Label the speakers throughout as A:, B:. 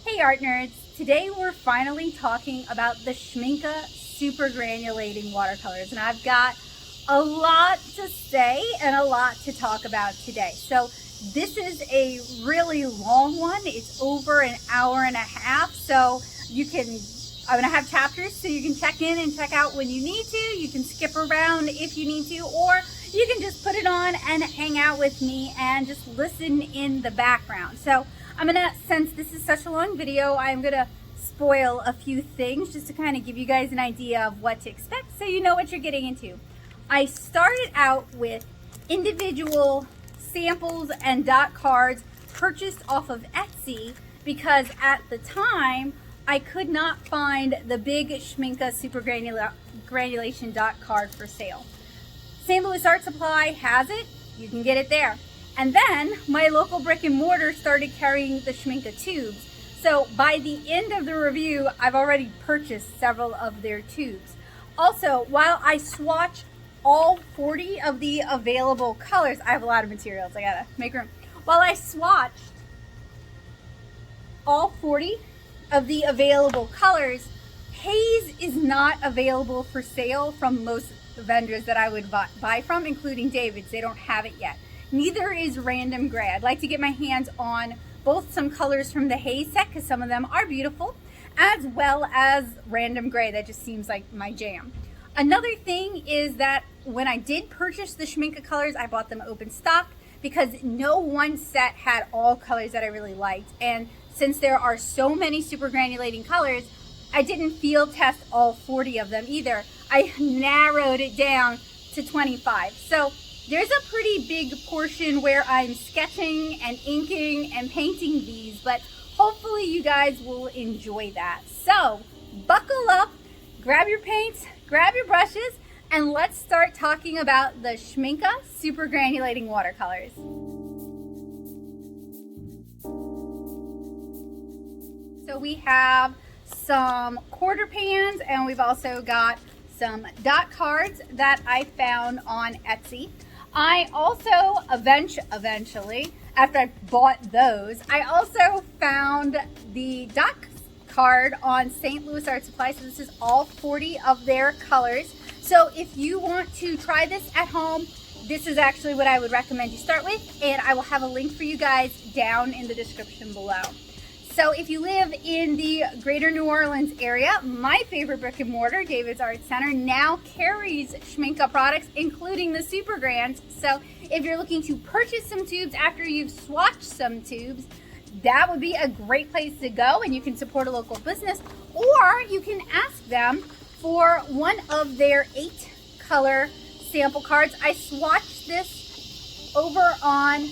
A: Hey art nerds! Today we're finally talking about the Schmincke Supergranulating Watercolors, and I've got a lot to say and a lot to talk about today. So this is a really long one. It's over an hour and a half, so I'm gonna have chapters so you can check in and check out when you need to. You can skip around if you need to, or you can just put it on and hang out with me and just listen in the background. So I'm gonna, since this is such a long video, I'm gonna spoil a few things just to kind of give you guys an idea of what to expect so you know what you're getting into. I started out with individual samples and dot cards purchased off of Etsy because at the time I could not find the big Schmincke Supergranulation dot card for sale. St. Louis Art Supply has it, you can get it there. And then my local brick and mortar started carrying the Schmincke tubes. So by the end of the review, I've already purchased several of their tubes. Also, while I swatch all 40 of the available colors, I have a lot of materials, I gotta make room. While I swatched all 40 of the available colors, Haze is not available for sale from most vendors that I would buy from, including David's. They don't have it yet. Neither is Random Gray. I'd like to get my hands on both some colors from the Haze set because some of them are beautiful, as well as Random Gray. That just seems like my jam. Another thing is that when I did purchase the Schmincke colors, I bought them open stock because no one set had all colors that I really liked. And since there are so many super granulating colors, I didn't field test all 40 of them either. I narrowed it down to 25. So there's a pretty big portion where I'm sketching and inking and painting these, but hopefully you guys will enjoy that. So buckle up, grab your paints, grab your brushes, and let's start talking about the Schmincke Supergranulating Watercolors. So we have some quarter pans and we've also got some dot cards that I found on Etsy. I also eventually, after I bought those, I also found the dot card on St. Louis Art Supply. So this is all 40 of their colors. So if you want to try this at home, this is actually what I would recommend you start with, and I will have a link for you guys down in the description below. So if you live in the greater New Orleans area, my favorite brick and mortar, David's Art Center, now carries Schmincke products, including the Supergrans. So if you're looking to purchase some tubes after you've swatched some tubes, that would be a great place to go, and you can support a local business, or you can ask them for one of their 8 color sample cards. I swatched this over on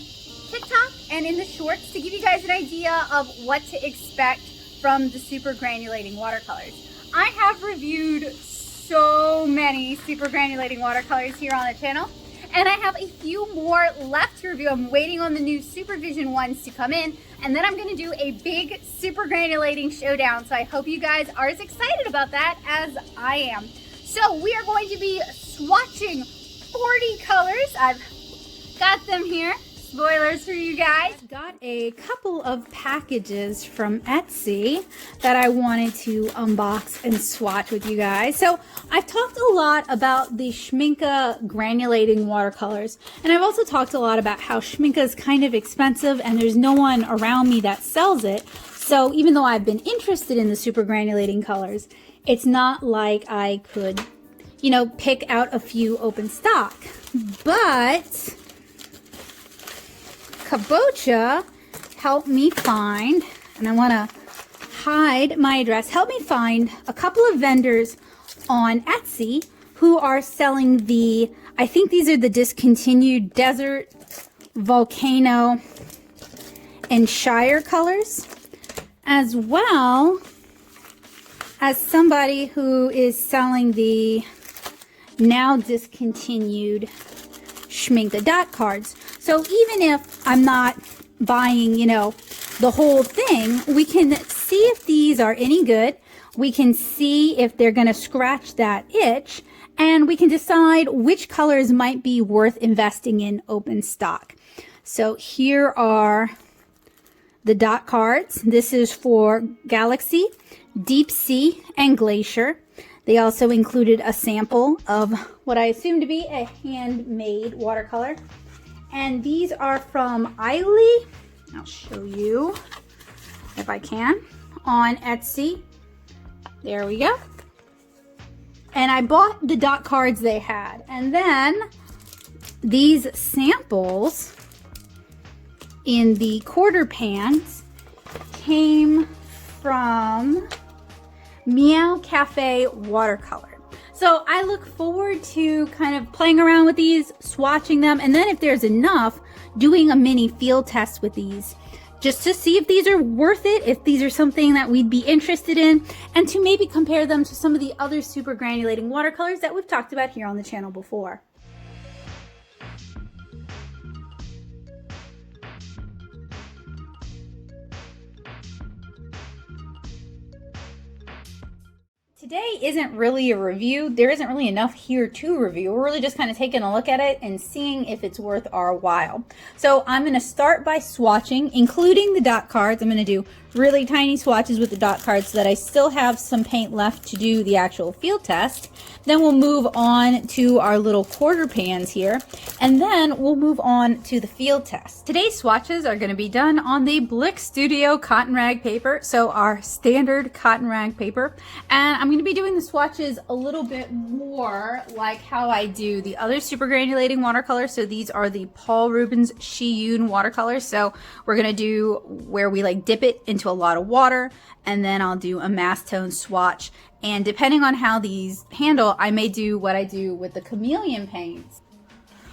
A: TikTok and in the shorts to give you guys an idea of what to expect from the super granulating watercolors. I have reviewed so many super granulating watercolors here on the channel, and I have a few more left to review. I'm waiting on the new Supervision ones to come in, and then I'm going to do a big super granulating showdown. So I hope you guys are as excited about that as I am. So we are going to be swatching 40 colors. I've got them here. Spoilers for you guys. Got a couple of packages from Etsy that I wanted to unbox and swatch with you guys. So I've talked a lot about the Schmincke granulating watercolors, and I've also talked a lot about how Schmincke is kind of expensive and there's no one around me that sells it. So even though I've been interested in the super granulating colors, it's not like I could, you know, pick out a few open stock. But Kabocha helped me find, and I want to hide my address, help me find a couple of vendors on Etsy who are selling the, I think these are the discontinued Desert, Volcano, and Shire colors, as well as somebody who is selling the now discontinued Schmincke dot cards. So even if I'm not buying, you know, the whole thing, we can see if these are any good. We can see if they're going to scratch that itch, and we can decide which colors might be worth investing in open stock. So here are the Dotcards. This is for Galaxy, Deep Sea, and Glacier. They also included a sample of what I assume to be a handmade watercolor. And these are from Eiley. I'll show you if I can on Etsy. There we go. And I bought the Dotcards they had. And then these samples in the quarter pans came from Meow Cafe Watercolor. So I look forward to kind of playing around with these, swatching them, and then if there's enough, doing a mini field test with these just to see if these are worth it, if these are something that we'd be interested in, and to maybe compare them to some of the other super granulating watercolors that we've talked about here on the channel before. Today isn't really a review. There isn't really enough here to review. We're really just kind of taking a look at it and seeing if it's worth our while. So I'm going to start by swatching, including the Dotcards. I'm going to do really tiny swatches with the Dotcards so that I still have some paint left to do the actual field test. Then we'll move on to our little quarter pans here, and then we'll move on to the field test. Today's swatches are going to be done on the Blick Studio cotton rag paper, so our standard cotton rag paper. And I'm going to be doing the swatches a little bit more like how I do the other super granulating watercolors. So these are the Paul Rubens Shiyun watercolors. So we're going to do where we like dip it into a lot of water, and then I'll do a mass tone swatch. And depending on how these handle, I may do what I do with the chameleon paints,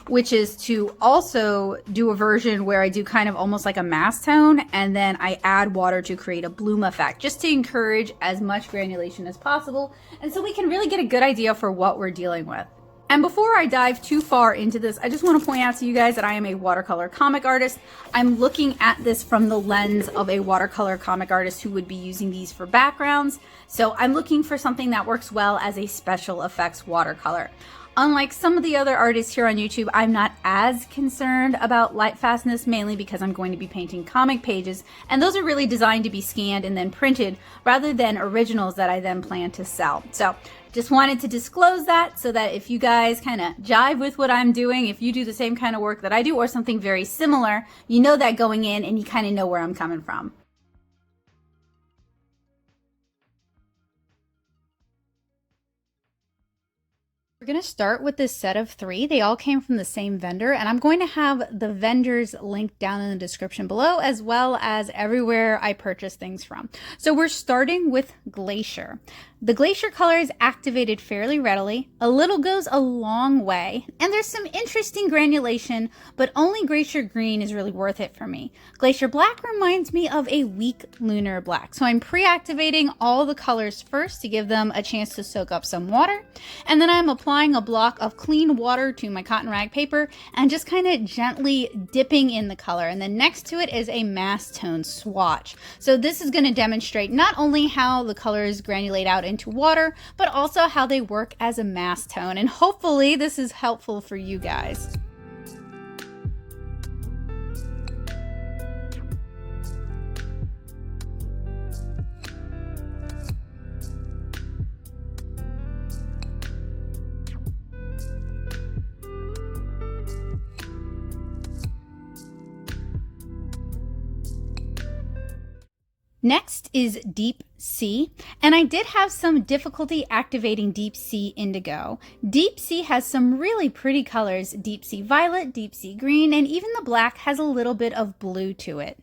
A: which is to also do a version where I do kind of almost like a mass tone, and then I add water to create a bloom effect, just to encourage as much granulation as possible, and so we can really get a good idea for what we're dealing with. And before I dive too far into this, I just want to point out to you guys that I am a watercolor comic artist. I'm looking at this from the lens of a watercolor comic artist who would be using these for backgrounds. So I'm looking for something that works well as a special effects watercolor. Unlike some of the other artists here on YouTube, I'm not as concerned about light fastness, mainly because I'm going to be painting comic pages, and those are really designed to be scanned and then printed rather than originals that I then plan to sell. So just wanted to disclose that so that if you guys kind of jive with what I'm doing, if you do the same kind of work that I do or something very similar, you know that going in and you kind of know where I'm coming from. We're going to start with this set of 3. They all came from the same vendor, and I'm going to have the vendors linked down in the description below, as well as everywhere I purchase things from. So we're starting with Glacier. The Glacier colors activated fairly readily. A little goes a long way, and there's some interesting granulation, but only Glacier Green is really worth it for me. Glacier Black reminds me of a weak Lunar Black, so I'm pre-activating all the colors first to give them a chance to soak up some water, and then I'm applying a block of clean water to my cotton rag paper and just kind of gently dipping in the color, and then next to it is a mass tone swatch. So this is going to demonstrate not only how the colors granulate out into water, but also how they work as a mass tone, and hopefully this is helpful for you guys. Next is Deep Sea, and I did have some difficulty activating Deep Sea Indigo. Deep Sea has some really pretty colors: Deep Sea Violet, Deep Sea Green, and even the black has a little bit of blue to it.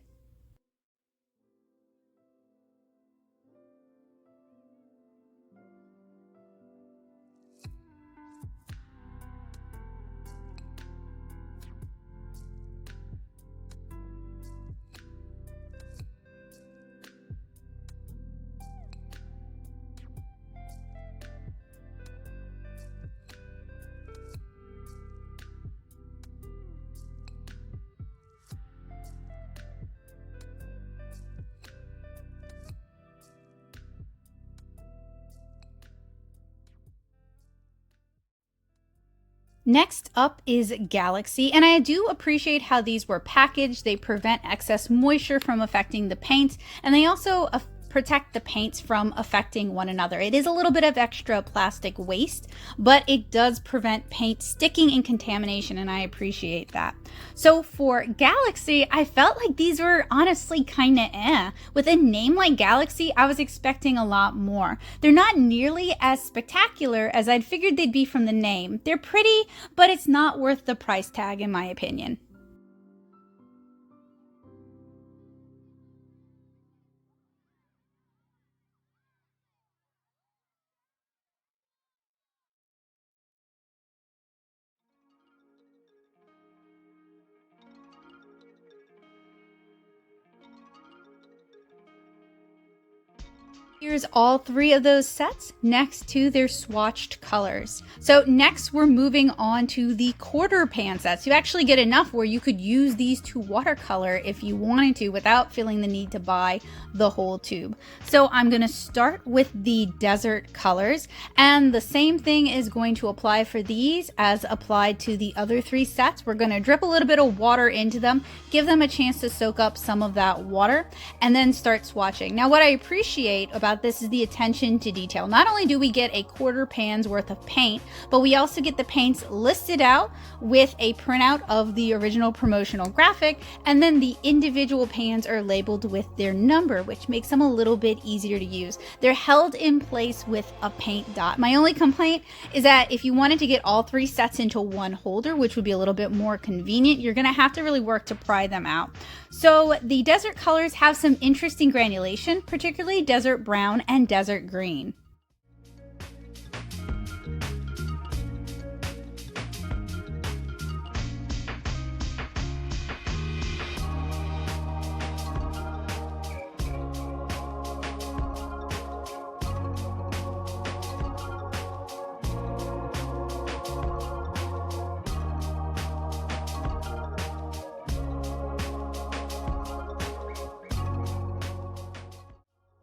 A: Next up is Galaxy, and I do appreciate how these were packaged. They prevent excess moisture from affecting the paints, and they also protect the paints from affecting one another. It is a little bit of extra plastic waste, but it does prevent paint sticking and contamination, and I appreciate that. So for Galaxy, I felt like these were honestly kind of With a name like Galaxy, I was expecting a lot more. They're not nearly as spectacular as I'd figured they'd be from the name. They're pretty, but it's not worth the price tag in my opinion. Here's all three of those sets next to their swatched colors. So next we're moving on to the quarter pan sets. You actually get enough where you could use these to watercolor if you wanted to without feeling the need to buy the whole tube. So I'm going to start with the desert colors, and the same thing is going to apply for these as applied to the other three sets. We're going to drip a little bit of water into them, give them a chance to soak up some of that water, and then start swatching. Now what I appreciate about this is the attention to detail. Not only do we get a quarter pan's worth of paint, but we also get the paints listed out with a printout of the original promotional graphic, and then the individual pans are labeled with their number, which makes them a little bit easier to use. They're held in place with a paint dot. My only complaint is that if you wanted to get all three sets into one holder, which would be a little bit more convenient, you're going to have to really work to pry them out. So the desert colors have some interesting granulation, particularly desert brown and desert green.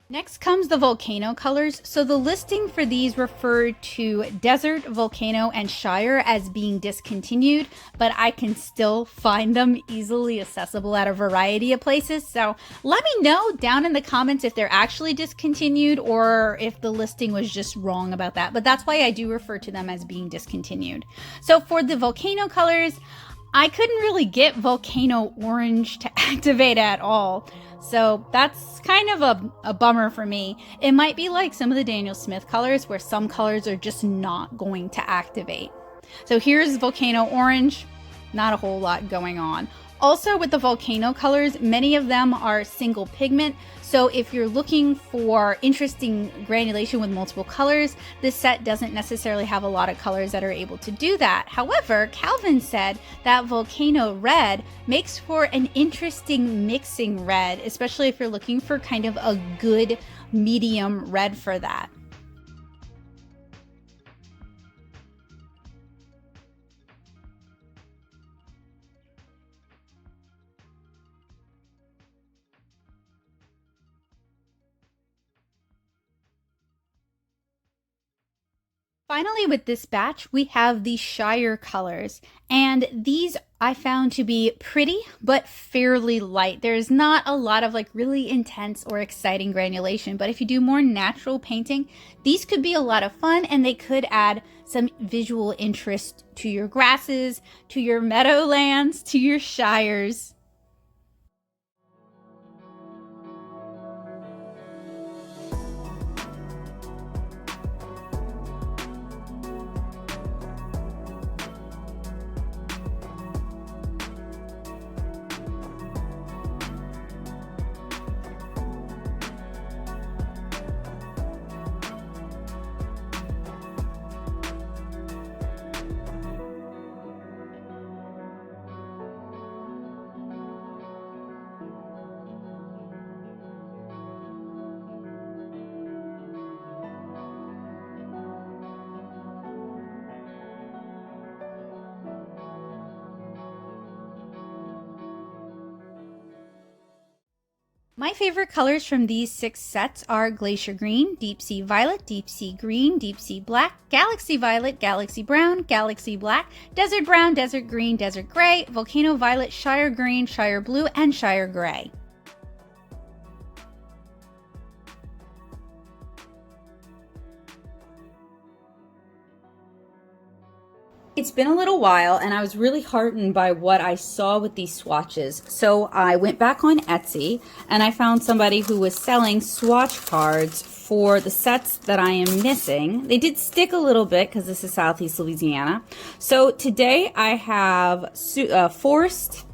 A: Next comes the Volcano colors. So the listing for these referred to Desert, Volcano, and Shire as being discontinued, but I can still find them easily accessible at a variety of places. So let me know down in the comments if they're actually discontinued or if the listing was just wrong about that. But that's why I do refer to them as being discontinued. So for the Volcano colors, I couldn't really get Volcano Orange to activate at all. So that's kind of a bummer for me. It might be like some of the Daniel Smith colors where some colors are just not going to activate. So here's Volcano Orange, not a whole lot going on. Also with the Volcano colors, many of them are single pigment. So if you're looking for interesting granulation with multiple colors, this set doesn't necessarily have a lot of colors that are able to do that. However, Calvin said that Volcano Red makes for an interesting mixing red, especially if you're looking for kind of a good medium red for that. Finally, with this batch, we have the Shire colors, and these I found to be pretty but fairly light. There's not a lot of like really intense or exciting granulation, but if you do more natural painting, these could be a lot of fun, and they could add some visual interest to your grasses, to your meadowlands, to your shires. My favorite colors from these 6 sets are Glacier Green, Deep Sea Violet, Deep Sea Green, Deep Sea Black, Galaxy Violet, Galaxy Brown, Galaxy Black, Desert Brown, Desert Green, Desert Gray, Volcano Violet, Shire Green, Shire Blue, and Shire Gray. It's been a little while and I was really heartened by what I saw with these swatches. So I went back on Etsy and I found somebody who was selling swatch cards for the sets that I am missing. They did stick a little bit because this is Southeast Louisiana. So today I have Forest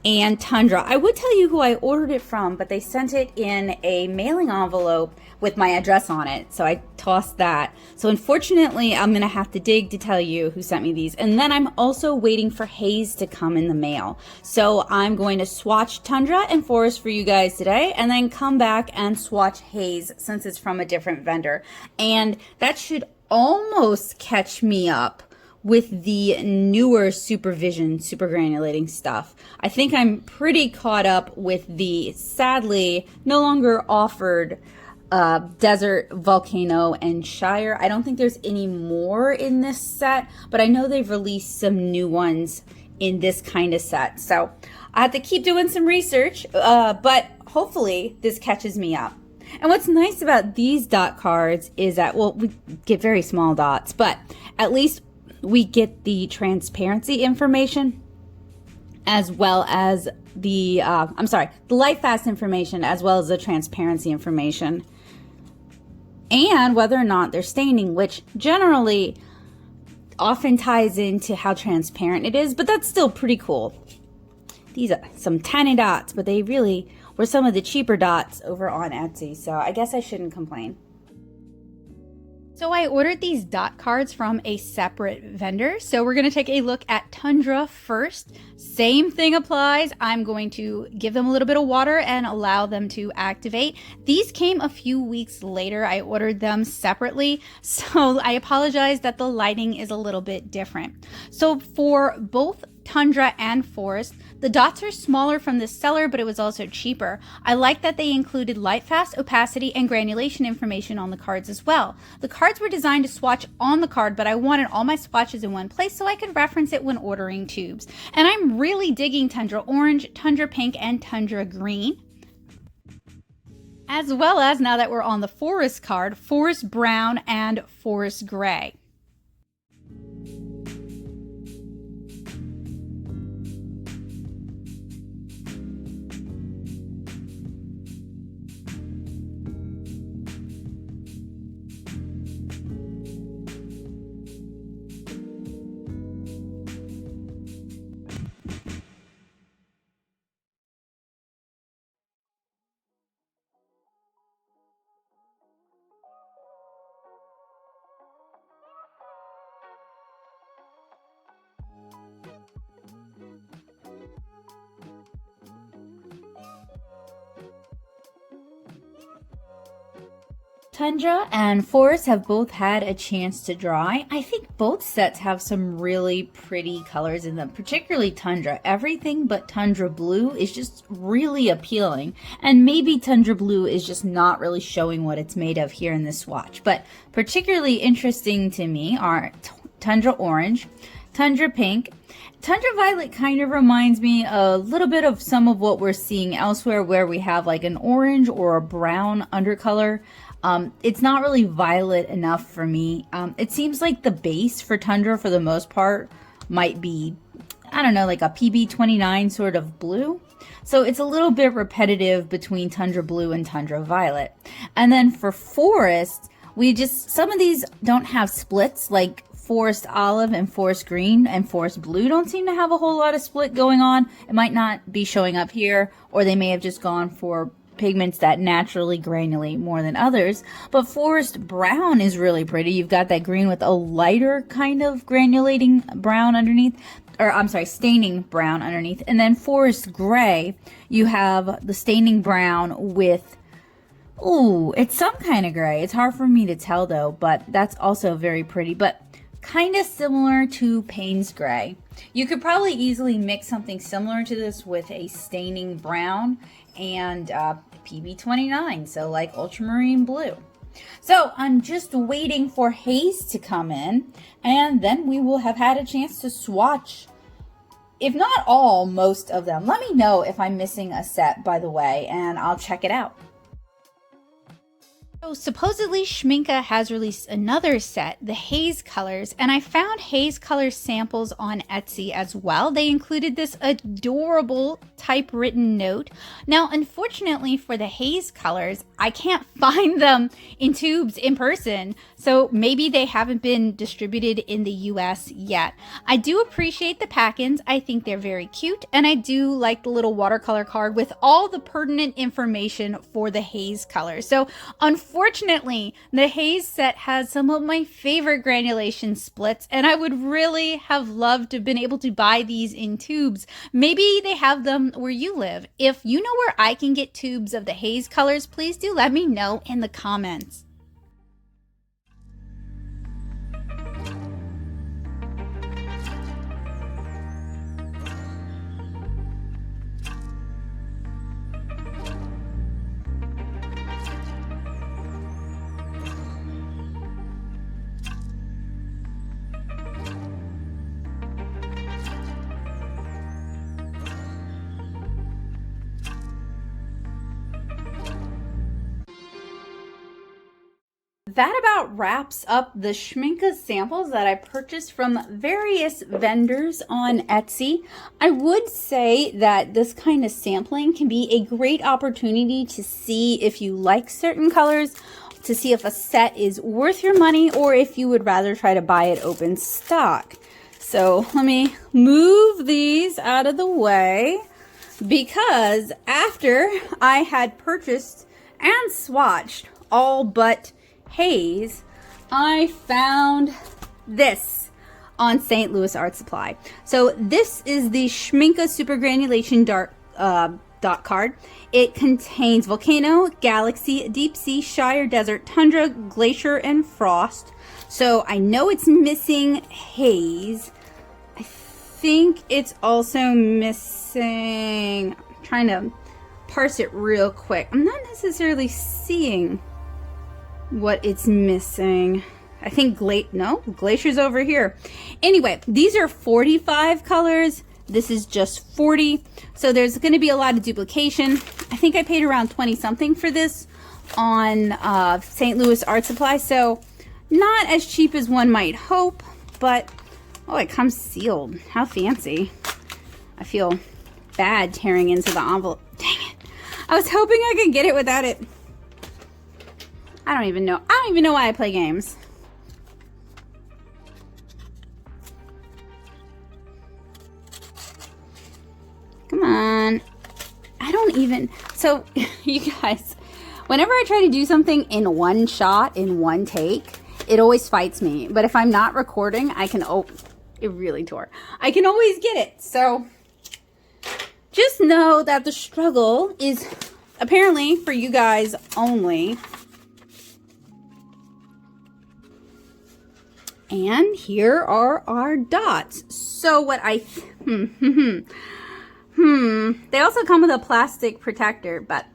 A: and Tundra. I would tell you who I ordered it from, but they sent it in a mailing envelope with my address on it, so I tossed that. So unfortunately, I'm gonna have to dig to tell you who sent me these. And then I'm also waiting for Haze to come in the mail. So I'm going to swatch Tundra and Forest for you guys today, and then come back and swatch Haze since it's from a different vendor. And that should almost catch me up with the newer Supergranulating stuff. I think I'm pretty caught up with the sadly no longer offered Desert, Volcano, and Shire. I don't think there's any more in this set, but I know they've released some new ones in this kind of set. So I have to keep doing some research, but hopefully this catches me up. And what's nice about these dot cards is that, well, we get very small dots, but at least we get the transparency information as well as the, the light fast information as well as the transparency information. And whether or not they're staining, which generally often ties into how transparent it is, but that's still pretty cool. These are some tiny dots, but they really were some of the cheaper dots over on Etsy, so I guess I shouldn't complain. So I ordered these dot cards from a separate vendor. So we're going to take a look at Tundra first. Same thing applies. I'm going to give them a little bit of water and allow them to activate. These came a few weeks later. I ordered them separately. So I apologize that the lighting is a little bit different. So for both Tundra and Forest, the dots are smaller from the seller, but it was also cheaper. I like that they included light fast, opacity, and granulation information on the cards as well. The cards were designed to swatch on the card, but I wanted all my swatches in one place so I could reference it when ordering tubes. And I'm really digging Tundra Orange, Tundra Pink, and Tundra Green. As well as, now that we're on the Forest card, Forest Brown and Forest Gray. Tundra and Forest have both had a chance to dry. I think both sets have some really pretty colors in them, particularly Tundra. Everything but Tundra Blue is just really appealing, and maybe Tundra Blue is just not really showing what it's made of here in this swatch. But particularly interesting to me are Tundra Orange, Tundra Pink. Tundra Violet kind of reminds me a little bit of some of what we're seeing elsewhere, where we have like an orange or a brown undercolor. It's not really violet enough for me. It seems like the base for Tundra for the most part might be, I don't know, like a PB29 sort of blue. So it's a little bit repetitive between Tundra Blue and Tundra Violet. And then for Forest, some of these don't have splits, like Forest Olive and Forest Green and Forest Blue don't seem to have a whole lot of split going on. It might not be showing up here, or they may have just gone for pigments that naturally granulate more than others. But Forest Brown is really pretty. You've got that green with a lighter kind of granulating brown underneath, or I'm sorry, staining brown underneath. And then Forest Gray, you have the staining brown with, ooh, it's some kind of gray. It's hard for me to tell though, but that's also very pretty, but kind of similar to Payne's Gray. You could probably easily mix something similar to this with a staining brown and
B: PB29, so like ultramarine blue. So I'm just waiting for Haze to come in, and then we will have had a chance to swatch, if not all, most of them. Let me know if I'm missing a set, by the way, and I'll check it out. So supposedly Schmicnke has released another set, the Haze Colors, and I found Haze Colors samples on Etsy as well. They included this adorable typewritten note. Now, unfortunately for the Haze Colors, I can't find them in tubes in person, so maybe they haven't been distributed in the US yet. I do appreciate the pack-ins. I think they're very cute, and I do like the little watercolor card with all the pertinent information for the Haze Colors. So unfortunately, the Haze set has some of my favorite granulation splits, and I would really have loved to have been able to buy these in tubes. Maybe they have them where you live. If you know where I can get tubes of the Haze Colors, please do let me know in the comments. That about wraps up the Schmicnke samples that I purchased from various vendors on Etsy. I would say that this kind of sampling can be a great opportunity to see if you like certain colors, to see if a set is worth your money, or if you would rather try to buy it open stock. So let me move these out of the way, because after I had purchased and swatched all but Haze, I found this on St. Louis Art Supply. So this is the Schmincke Supergranulating dot card. It contains Volcano, Galaxy, Deep Sea, Shire, Desert, Tundra, Glacier, and Frost. So I know it's missing Haze. I think it's also missing, I'm trying to parse it real quick. I'm not necessarily seeing what it's missing. I think Glacier's over here. Anyway, these are 45 colors. This is just 40. So there's going to be a lot of duplication. I think I paid around 20 something for this on St. Louis Art Supply. So not as cheap as one might hope, but oh, it comes sealed. How fancy. I feel bad tearing into the envelope. Dang it. I was hoping I could get it without it. I don't even know why I play games. Come on. So you guys, whenever I try to do something in one shot, in one take, it always fights me. But if I'm not recording, I can, oh, it really tore. I can always get it. So just know that the struggle is apparently for you guys only. And here are our dots. So what they also come with a plastic protector, but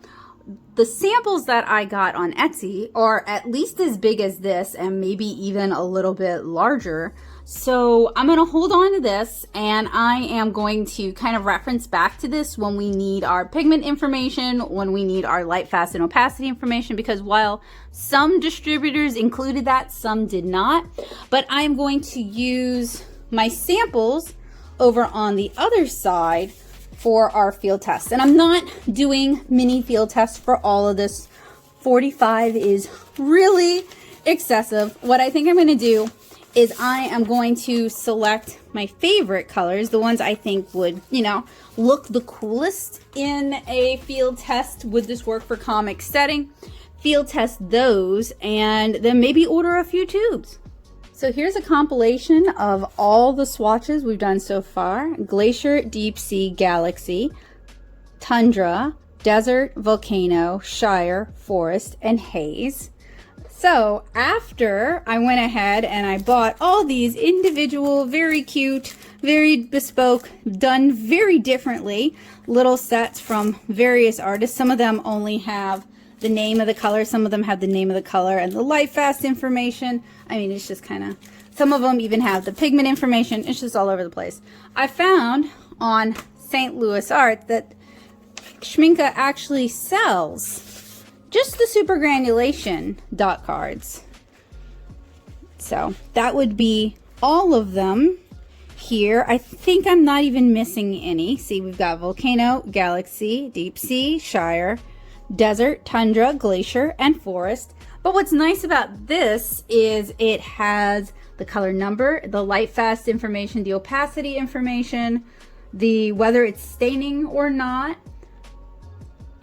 B: the samples that I got on Etsy are at least as big as this and maybe even a little bit larger. So I'm going to hold on to this, and I am going to kind of reference back to this when we need our pigment information, when we need our light, fast, and opacity information, because while some distributors included that, some did not. But I'm going to use my samples over on the other side for our field tests. And I'm not doing mini field tests for all of this. 45 is really excessive. What I think I'm going to do is I am going to select my favorite colors, the ones I think would, you know, look the coolest in a field test. Would this work for comic setting? Field test those, and then maybe order a few tubes. So here's a compilation of all the swatches we've done so far. Glacier, Deep Sea, Galaxy, Tundra, Desert, Volcano, Shire, Forest, and Haze. So after I went ahead and I bought all these individual, very cute, very bespoke, done very differently little sets from various artists. Some of them only have the name of the color. Some of them have the name of the color and the light fast information. I mean, it's just kind of, some of them even have the pigment information. It's just all over the place. I found on St. Louis Art that Schmincke actually sells just the Supergranulation dot cards. So that would be all of them here. I think I'm not even missing any. See, we've got Volcano, Galaxy, Deep Sea, Shire, Desert, Tundra, Glacier, and Forest. But what's nice about this is it has the color number, the light fast information, the opacity information, the whether it's staining or not.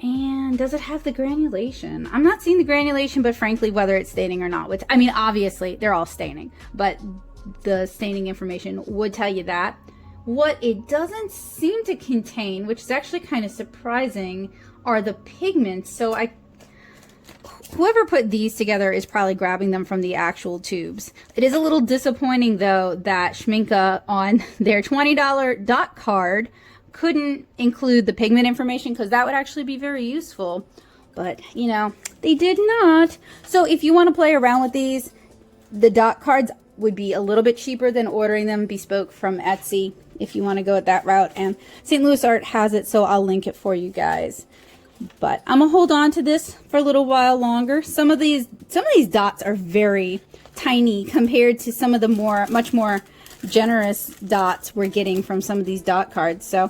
B: And does it have the granulation? I'm not seeing the granulation, but frankly, whether it's staining or not, which, I mean, obviously they're all staining, but the staining information would tell you that. What it doesn't seem to contain, which is actually kind of surprising, are the pigments. So whoever put these together is probably grabbing them from the actual tubes. It is a little disappointing though that Schmincke on their $20 dot card couldn't include the pigment information, because that would actually be very useful, but you know, they did not. So if you want to play around with these, the dot cards would be a little bit cheaper than ordering them bespoke from Etsy if you want to go at that route, and St. Louis Art has it, so I'll link it for you guys. But I'm gonna hold on to this for a little while longer. Some of these dots are very tiny compared to some of the much more generous dots we're getting from some of these dot cards. So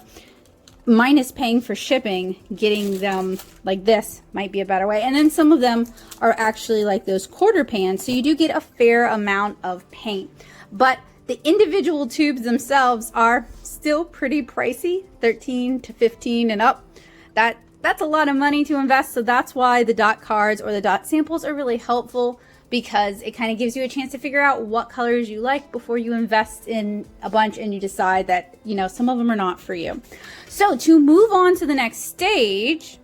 B: minus paying for shipping, getting them like this might be a better way. And then some of them are actually like those quarter pans, so you do get a fair amount of paint. But the individual tubes themselves are still pretty pricey, 13 to 15 and up. That's a lot of money to invest, so that's why the dot cards or the dot samples are really helpful, because it kind of gives you a chance to figure out what colors you like before you invest in a bunch and you decide that, you know, some of them are not for you. So to move on to the next stage,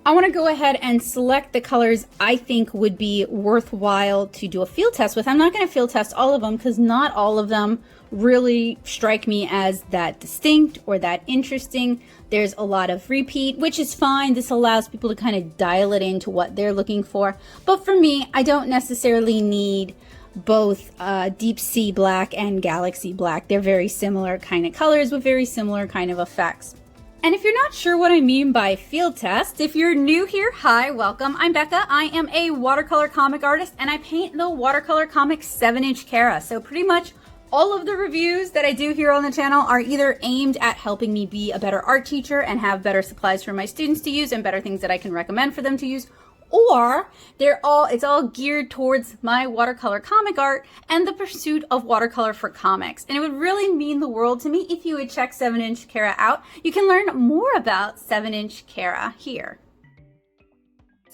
B: I want to go ahead and select the colors I think would be worthwhile to do a field test with. I'm not going to field test all of them because not all of them really strike me as that distinct or that interesting. There's a lot of repeat, which is fine. This allows people to kind of dial it into what they're looking for. But for me, I don't necessarily need both Deep Sea Black and Galaxy Black. They're very similar kind of colors with very similar kind of effects. And if you're not sure what I mean by field test, if you're new here, hi, welcome. I'm Becca. I am a watercolor comic artist, and I paint the watercolor comic 7-inch Cara. So pretty much all of the reviews that I do here on the channel are either aimed at helping me be a better art teacher and have better supplies for my students to use and better things that I can recommend for them to use, or it's all geared towards my watercolor comic art and the pursuit of watercolor for comics. And it would really mean the world to me if you would check 7-inch Cara out. You can learn more about 7-inch Cara here.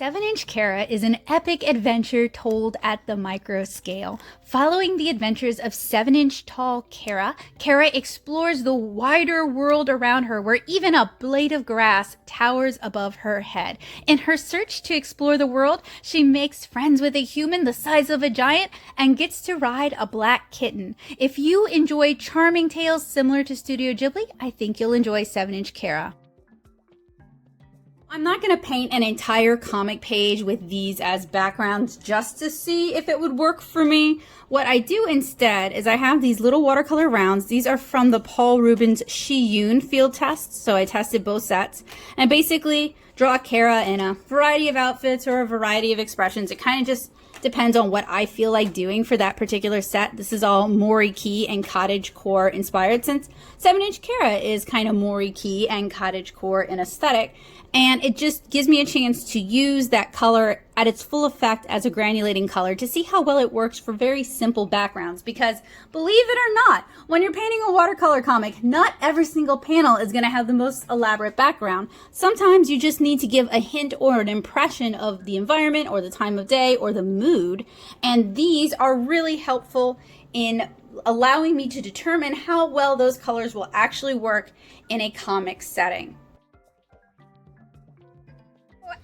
B: 7-inch Cara is an epic adventure told at the micro scale. Following the adventures of 7-inch tall Cara, Cara explores the wider world around her, where even a blade of grass towers above her head. In her search to explore the world, she makes friends with a human the size of a giant and gets to ride a black kitten. If you enjoy charming tales similar to Studio Ghibli, I think you'll enjoy 7-inch Cara. I'm not going to paint an entire comic page with these as backgrounds just to see if it would work for me. What I do instead is I have these little watercolor rounds. These are from the Paul Rubens Shiyun field tests, so I tested both sets. And basically draw Cara in a variety of outfits or a variety of expressions. It kind of just depends on what I feel like doing for that particular set. This is all Mori Key and cottagecore inspired, since 7-inch Cara is kind of Mori Key and cottagecore in aesthetic. And it just gives me a chance to use that color at its full effect as a granulating color to see how well it works for very simple backgrounds. Because believe it or not, when you're painting a watercolor comic, not every single panel is going to have the most elaborate background. Sometimes you just need to give a hint or an impression of the environment or the time of day or the mood. And these are really helpful in allowing me to determine how well those colors will actually work in a comic setting.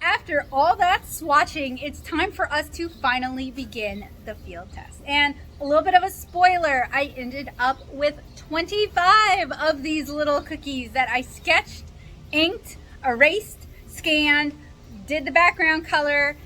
A: after all that swatching, it's time for us to finally begin the field test. And a little bit of a spoiler, I ended up with 25 of these little cookies that I sketched, inked, erased, scanned, did the background color,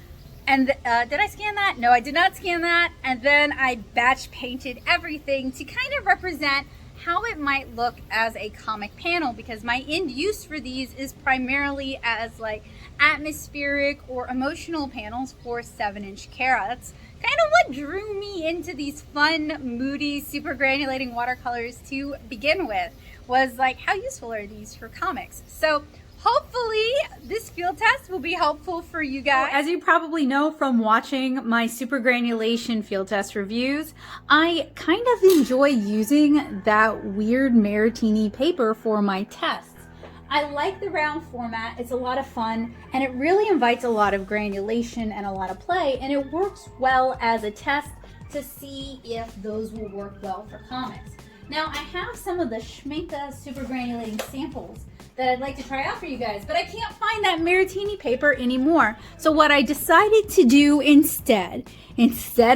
A: and did I scan that? No, I did not scan that. And then I batch painted everything to kind of represent how it might look as a comic panel, because my end use for these is primarily as like atmospheric or emotional panels for 7-inch Cara. That's kind of what drew me into these fun, moody, super granulating watercolors to begin with, was like, how useful are these for comics? So hopefully this field test will be helpful for you guys.
B: As you probably know from watching my super granulation field test reviews, I kind of enjoy using that weird Maritini paper for my tests. I like the round format, it's a lot of fun, and it really invites a lot of granulation and a lot of play, and it works well as a test to see if those will work well for comics. Now I have some of the Schmincke Supergranulating samples that I'd like to try out for you guys, but I can't find that Maritini paper anymore. So what I decided to do instead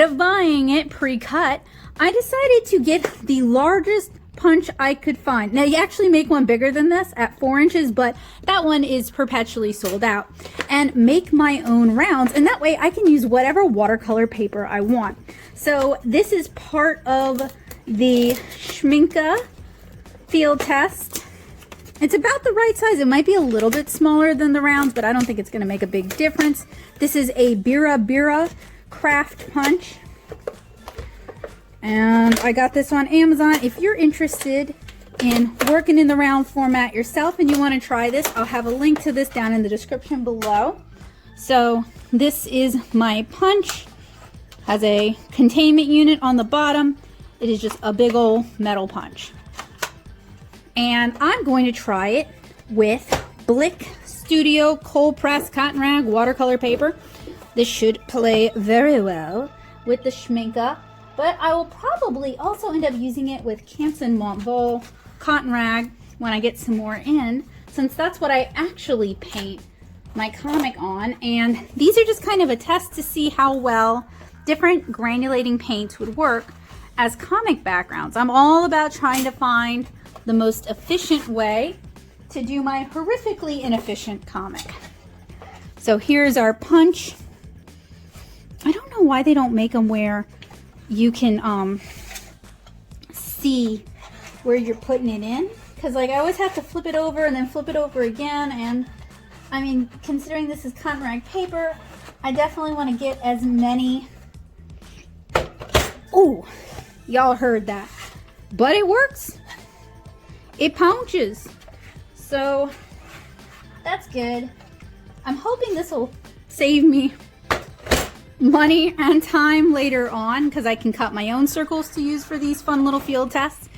B: of buying it pre-cut, I decided to get the largest punch I could find. Now you actually make one bigger than this at 4 inches, but that one is perpetually sold out, and make my own rounds, and that way I can use whatever watercolor paper I want. So this is part of the Schmincke field test. It's about the right size. It might be a little bit smaller than the rounds, but I don't think it's going to make a big difference. This is a Bira craft punch, and I got this on Amazon. If you're interested in working in the round format yourself and you want to try this, I'll have a link to this down in the description below. So this is my punch. Has a containment unit on the bottom. It is just a big old metal punch. And I'm going to try it with Blick Studio Cold Press Cotton Rag watercolor paper. This should play very well with the Schmincke, but I will probably also end up using it with Canson Montvol Cotton Rag when I get some more in, since that's what I actually paint my comic on. And these are just kind of a test to see how well different granulating paints would work as comic backgrounds. I'm all about trying to find the most efficient way to do my horrifically inefficient comic. So here's our punch. I don't know why they don't make them where you can see where you're putting it in, because like I always have to flip it over and then flip it over again, and I mean, considering this is cotton rag paper, I definitely want to get as many. Oh, y'all heard that, but it works. It punches, so that's good. I'm hoping this will save me money and time later on, because I can cut my own circles to use for these fun little field tests.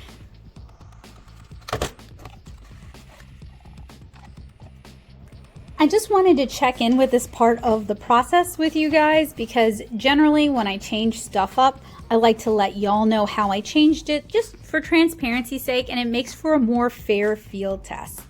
B: I just wanted to check in with this part of the process with you guys, because generally when I change stuff up, I like to let y'all know how I changed it, just for transparency's sake, and it makes for a more fair field test.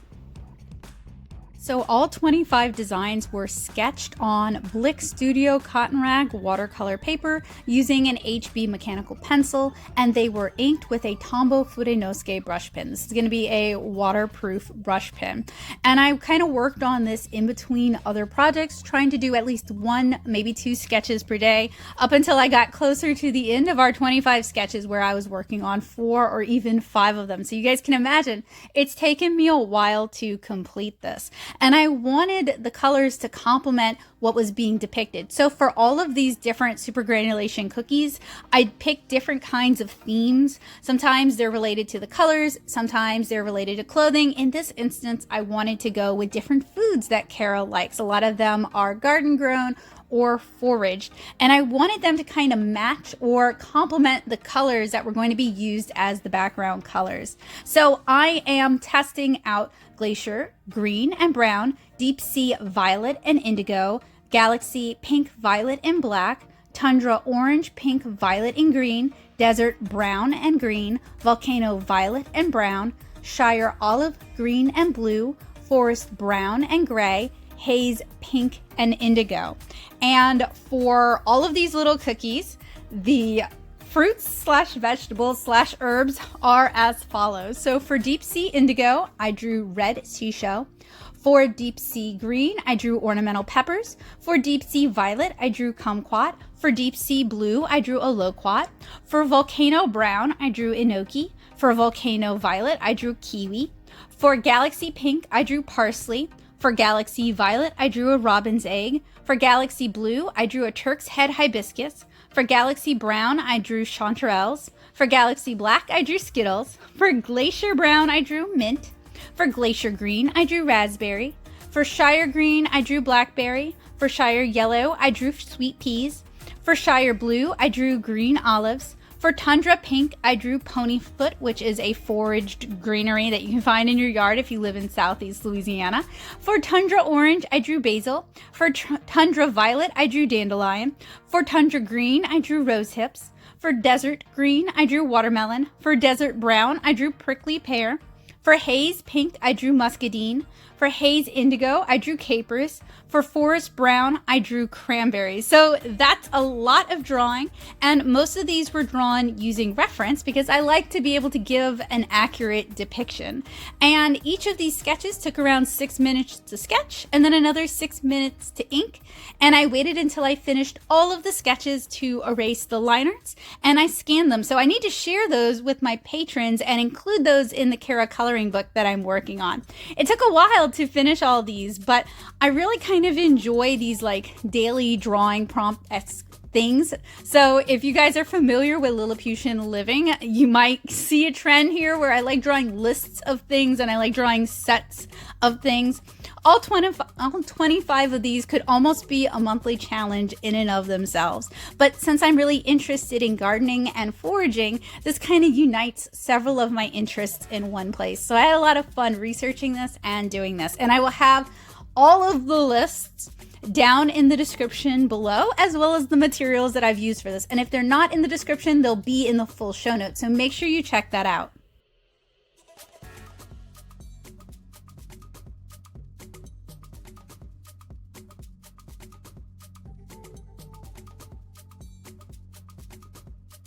B: So all 25 designs were sketched on Blick Studio Cotton Rag watercolor paper using an HB mechanical pencil, and they were inked with a Tombow Furenosuke brush pen. This is going to be a waterproof brush pen. And I kind of worked on this in between other projects, trying to do at least 1, maybe 2 sketches per day, up until I got closer to the end of our 25 sketches, where I was working on 4 or even 5 of them. So you guys can imagine, it's taken me a while to complete this. And I wanted the colors to complement what was being depicted. So for all of these different super granulation cookies, I picked different kinds of themes. Sometimes they're related to the colors, sometimes they're related to clothing. In this instance, I wanted to go with different foods that Cara likes. A lot of them are garden grown or foraged, and I wanted them to kind of match or complement the colors that were going to be used as the background colors. So I am testing out Glacier Green and Brown, Deep Sea Violet and Indigo, Galaxy Pink, Violet and Black, Tundra Orange, Pink, Violet and Green, Desert Brown and Green, Volcano Violet and Brown, Shire Olive, Green and Blue, Forest Brown and Gray, Haze, Pink, and Indigo. And for all of these little cookies, the fruits slash vegetables slash herbs are as follows. So for Deep Sea Indigo, I drew red seashell. For Deep Sea Green, I drew ornamental peppers. For Deep Sea Violet, I drew kumquat. For Deep Sea Blue, I drew a loquat. For Volcano Brown, I drew enoki. For Volcano Violet, I drew kiwi. For Galaxy Pink, I drew parsley. For Galaxy Violet, I drew a robin's egg. For Galaxy Blue, I drew a Turk's head hibiscus. For Galaxy Brown, I drew chanterelles. For Galaxy Black, I drew Skittles. For Glacier Brown, I drew mint. For Glacier Green, I drew raspberry. For Shire Green, I drew blackberry. For Shire Yellow, I drew sweet peas. For Shire Blue, I drew green olives. For Tundra Pink, I drew ponyfoot, which is a foraged greenery that you can find in your yard if you live in Southeast Louisiana. For Tundra Orange, I drew basil. For Tundra Violet, I drew dandelion. For Tundra Green, I drew rose hips. For Desert Green, I drew watermelon. For Desert Brown, I drew prickly pear. For Haze Pink, I drew muscadine. For Haze Indigo, I drew capers. For Forest Brown, I drew cranberries. So that's a lot of drawing, and most of these were drawn using reference because I like to be able to give an accurate depiction. And each of these sketches took around 6 minutes to sketch and then another 6 minutes to ink. And I waited until I finished all of the sketches to erase the line arts, and I scanned them. So I need to share those with my patrons and include those in the Kara coloring book that I'm working on. It took a while to finish all these, but I really kind of enjoy these like daily drawing prompt-esque things. So if you guys are familiar with Lilliputian living, you might see a trend here where I like drawing lists of things and I like drawing sets of things. All 25 of these could almost be a monthly challenge in and of themselves. But since I'm really interested in gardening and foraging, this kind of unites several of my interests in one place. So I had a lot of fun researching this and doing this. And I will have all of the lists down in the description below, as well as the materials that I've used for this. And if they're not in the description, they'll be in the full show notes. So make sure you check that out.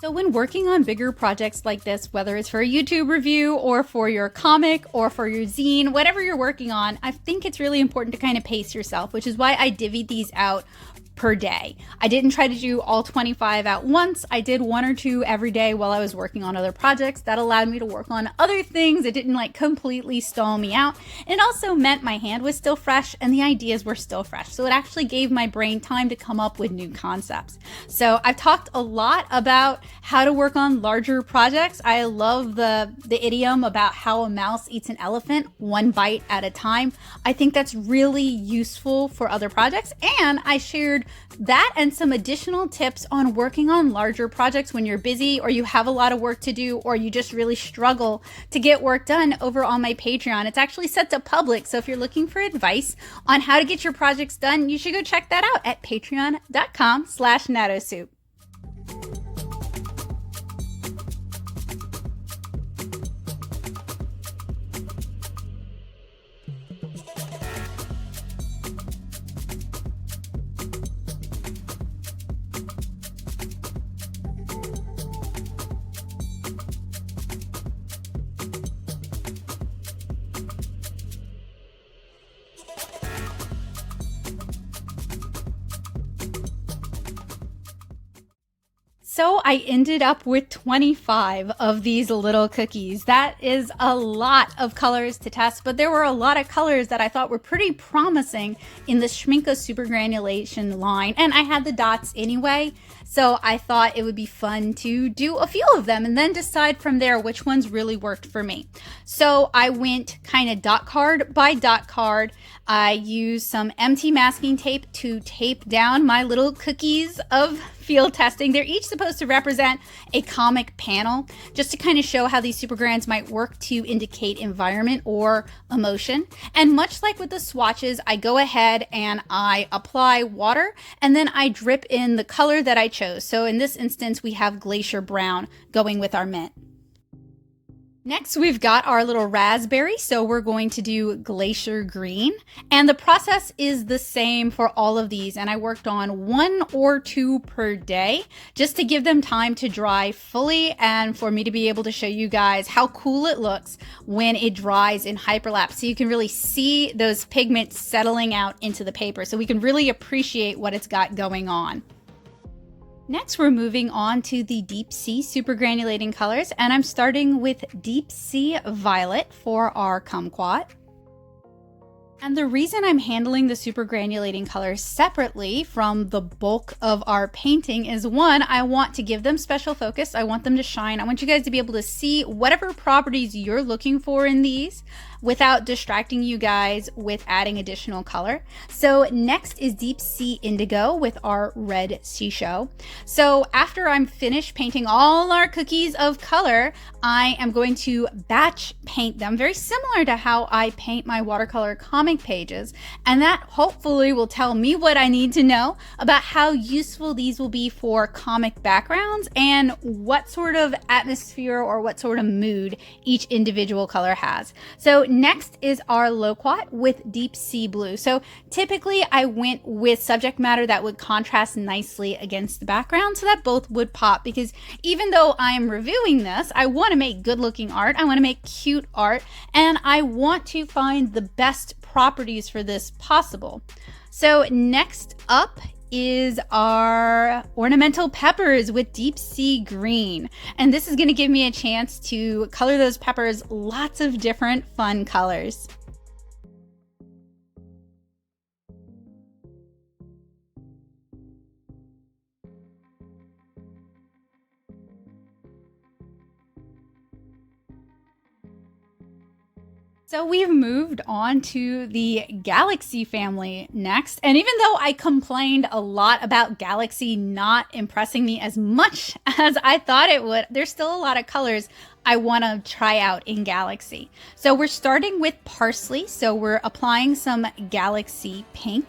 B: So when working on bigger projects like this, whether it's for a YouTube review or for your comic or for your zine, whatever you're working on, I think it's really important to kind of pace yourself, which is why I divvied these out per day. I didn't try to do all 25 at once. I did 1 or 2 every day while I was working on other projects. That allowed me to work on other things. It didn't like completely stall me out. And it also meant my hand was still fresh and the ideas were still fresh. So it actually gave my brain time to come up with new concepts. So I've talked a lot about how to work on larger projects. I love the idiom about how a mouse eats an elephant 1 bite at a time. I think that's really useful for other projects. And I shared that and some additional tips on working on larger projects when you're busy or you have a lot of work to do or you just really struggle to get work done over on my Patreon. It's actually set to public, so if you're looking for advice on how to get your projects done, you should go check that out at patreon.com/nattosoup. So I ended up with 25 of these little cookies. That is a lot of colors to test, but there were a lot of colors that I thought were pretty promising in the Schmincke Supergranulation line, and I had the dots anyway, so I thought it would be fun to do a few of them and then decide from there which ones really worked for me. So I went kind of dot card by dot card. I used some empty masking tape to tape down my little cookies of field testing. They're each supposed to represent a comic panel, just to kind of show how these Supergrans might work to indicate environment or emotion. And much like with the swatches, I go ahead and I apply water and then I drip in the color that I chose. So in this instance, we have Glacier Brown going with our mint. Next, we've got our little raspberry, so we're going to do Glacier Green. And the process is the same for all of these, and I worked on 1 or 2 per day just to give them time to dry fully and for me to be able to show you guys how cool it looks when it dries in hyperlapse. So you can really see those pigments settling out into the paper, so we can really appreciate what it's got going on. Next, we're moving on to the Deep Sea Supergranulating colors, and I'm starting with Deep Sea Violet for our kumquat. And the reason I'm handling the supergranulating colors separately from the bulk of our painting is, one, I want to give them special focus. I want them to shine. I want you guys to be able to see whatever properties you're looking for in these without distracting you guys with adding additional color. So next is Deep Sea Indigo with our red seashell. So after I'm finished painting all our cookies of color, I am going to batch paint them very similar to how I paint my watercolor comic pages. And that hopefully will tell me what I need to know about how useful these will be for comic backgrounds and what sort of atmosphere or what sort of mood each individual color has. So next is our loquat with Deep Sea Blue. So typically I went with subject matter that would contrast nicely against the background so that both would pop, because even though I'm reviewing this, I want to make good looking art, I want to make cute art, and I want to find the best properties for this possible. So next up is our ornamental peppers with Deep Sea Green. And this is going to give me a chance to color those peppers lots of different fun colors. So we've moved on to the Galaxy family next. And even though I complained a lot about Galaxy not impressing me as much as I thought it would, there's still a lot of colors I want to try out in Galaxy. So we're starting with Parsley. So we're applying some Galaxy Pink.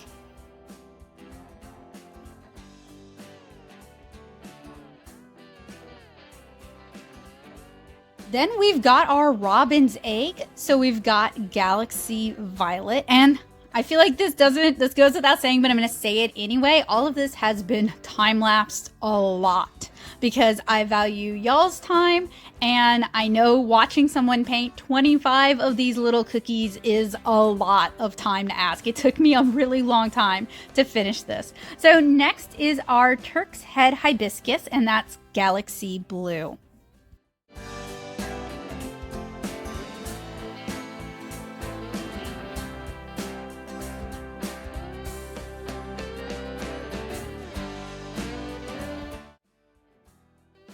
B: Then we've got our Robin's Egg. So we've got Galaxy Violet, and I feel like this goes without saying, but I'm going to say it anyway. All of this has been time-lapsed a lot because I value y'all's time, and I know watching someone paint 25 of these little cookies is a lot of time to ask. It took me a really long time to finish this. So next is our Turk's Head Hibiscus, and that's Galaxy Blue.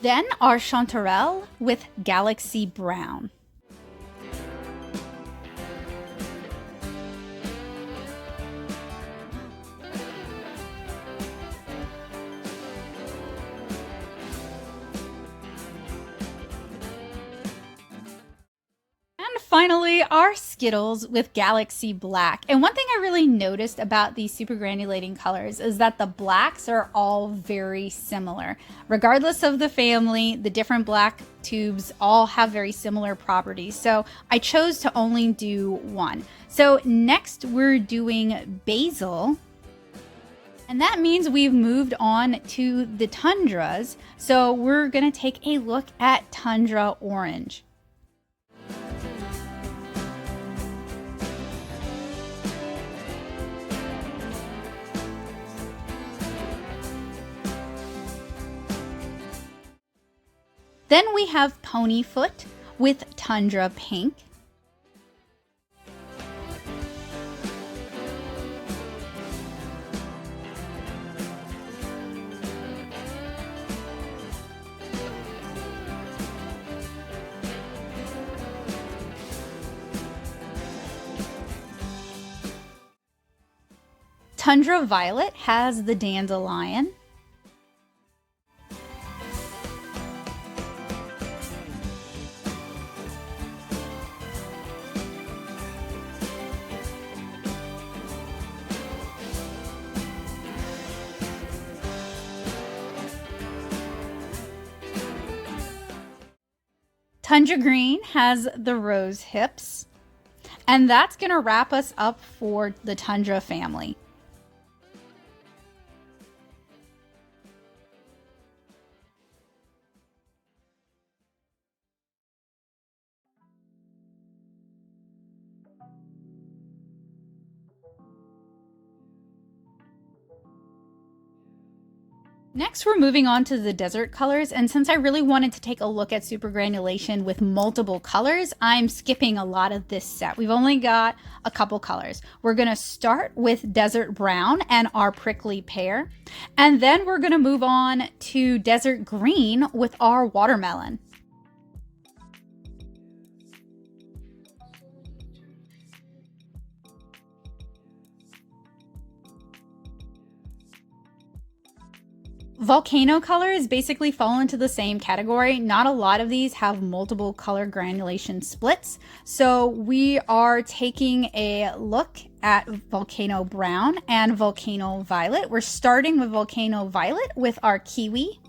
B: Then our Chanterelle with Galaxy Brown. And finally, our Skittles with Galaxy Black. And one thing I really noticed about these supergranulating colors is that the blacks are all very similar. Regardless of the family, the different black tubes all have very similar properties. So I chose to only do one. So next we're doing Basil. And that means we've moved on to the Tundras. So we're going to take a look at Tundra Orange. Then we have Ponyfoot with Tundra Pink. Tundra Violet has the Dandelion. Tundra Green has the rose hips, and that's going to wrap us up for the Tundra family. Next, we're moving on to the desert colors, and since I really wanted to take a look at supergranulation with multiple colors, I'm skipping a lot of this set. We've only got a couple colors. We're going to start with desert brown and our prickly pear, and then we're going to move on to desert green with our watermelon. Volcano colors basically fall into the same category. Not a lot of these have multiple color granulation splits. So we are taking a look at Volcano Brown and Volcano Violet. We're starting with Volcano Violet with our kiwi.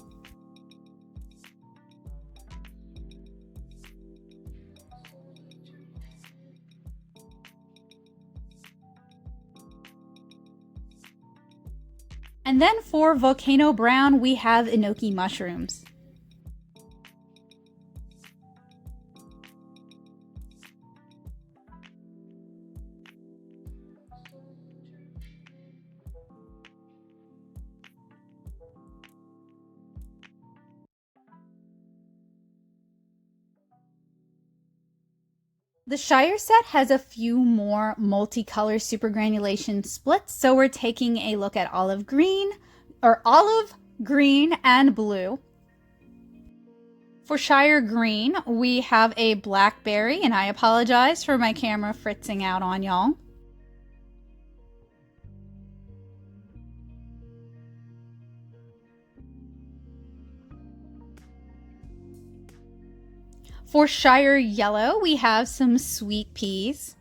B: And then for Volcano Brown, we have enoki mushrooms. The Shire set has a few more multicolor supergranulation splits, so we're taking a look at olive green, and blue. For Shire Green, we have a blackberry, and I apologize for my camera fritzing out on y'all. For Shire Yellow, we have some sweet peas.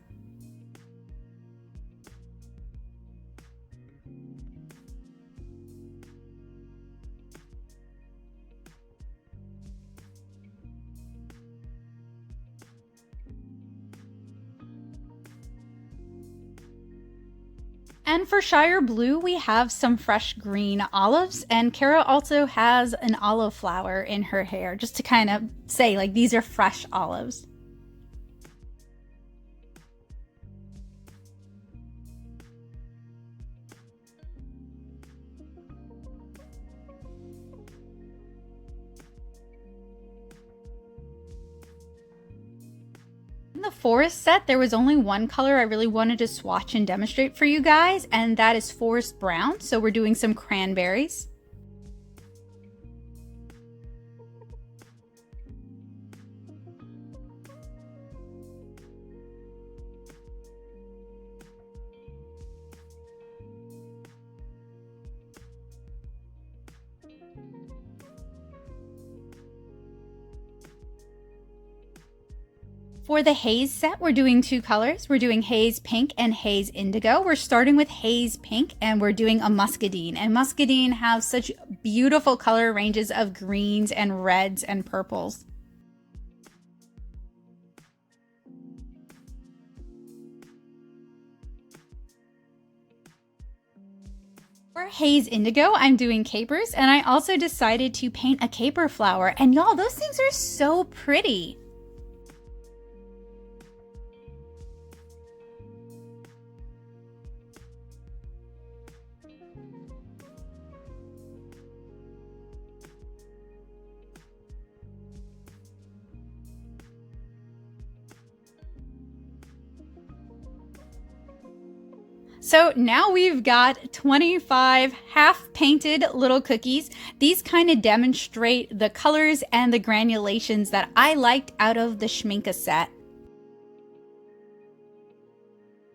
B: And for Shire Blue, we have some fresh green olives, and Kara also has an olive flower in her hair, just to kind of say, like, these are fresh olives. In the forest set, there was only one color I really wanted to swatch and demonstrate for you guys, and that is forest brown. So we're doing some cranberries. For the Haze set, we're doing two colors. We're doing Haze Pink and Haze Indigo. We're starting with Haze Pink, and we're doing a muscadine. And muscadine have such beautiful color ranges of greens and reds and purples. For Haze Indigo, I'm doing capers, and I also decided to paint a caper flower. And y'all, those things are so pretty. So now we've got 25 half-painted little cookies. These kind of demonstrate the colors and the granulations that I liked out of the Schmicnke set.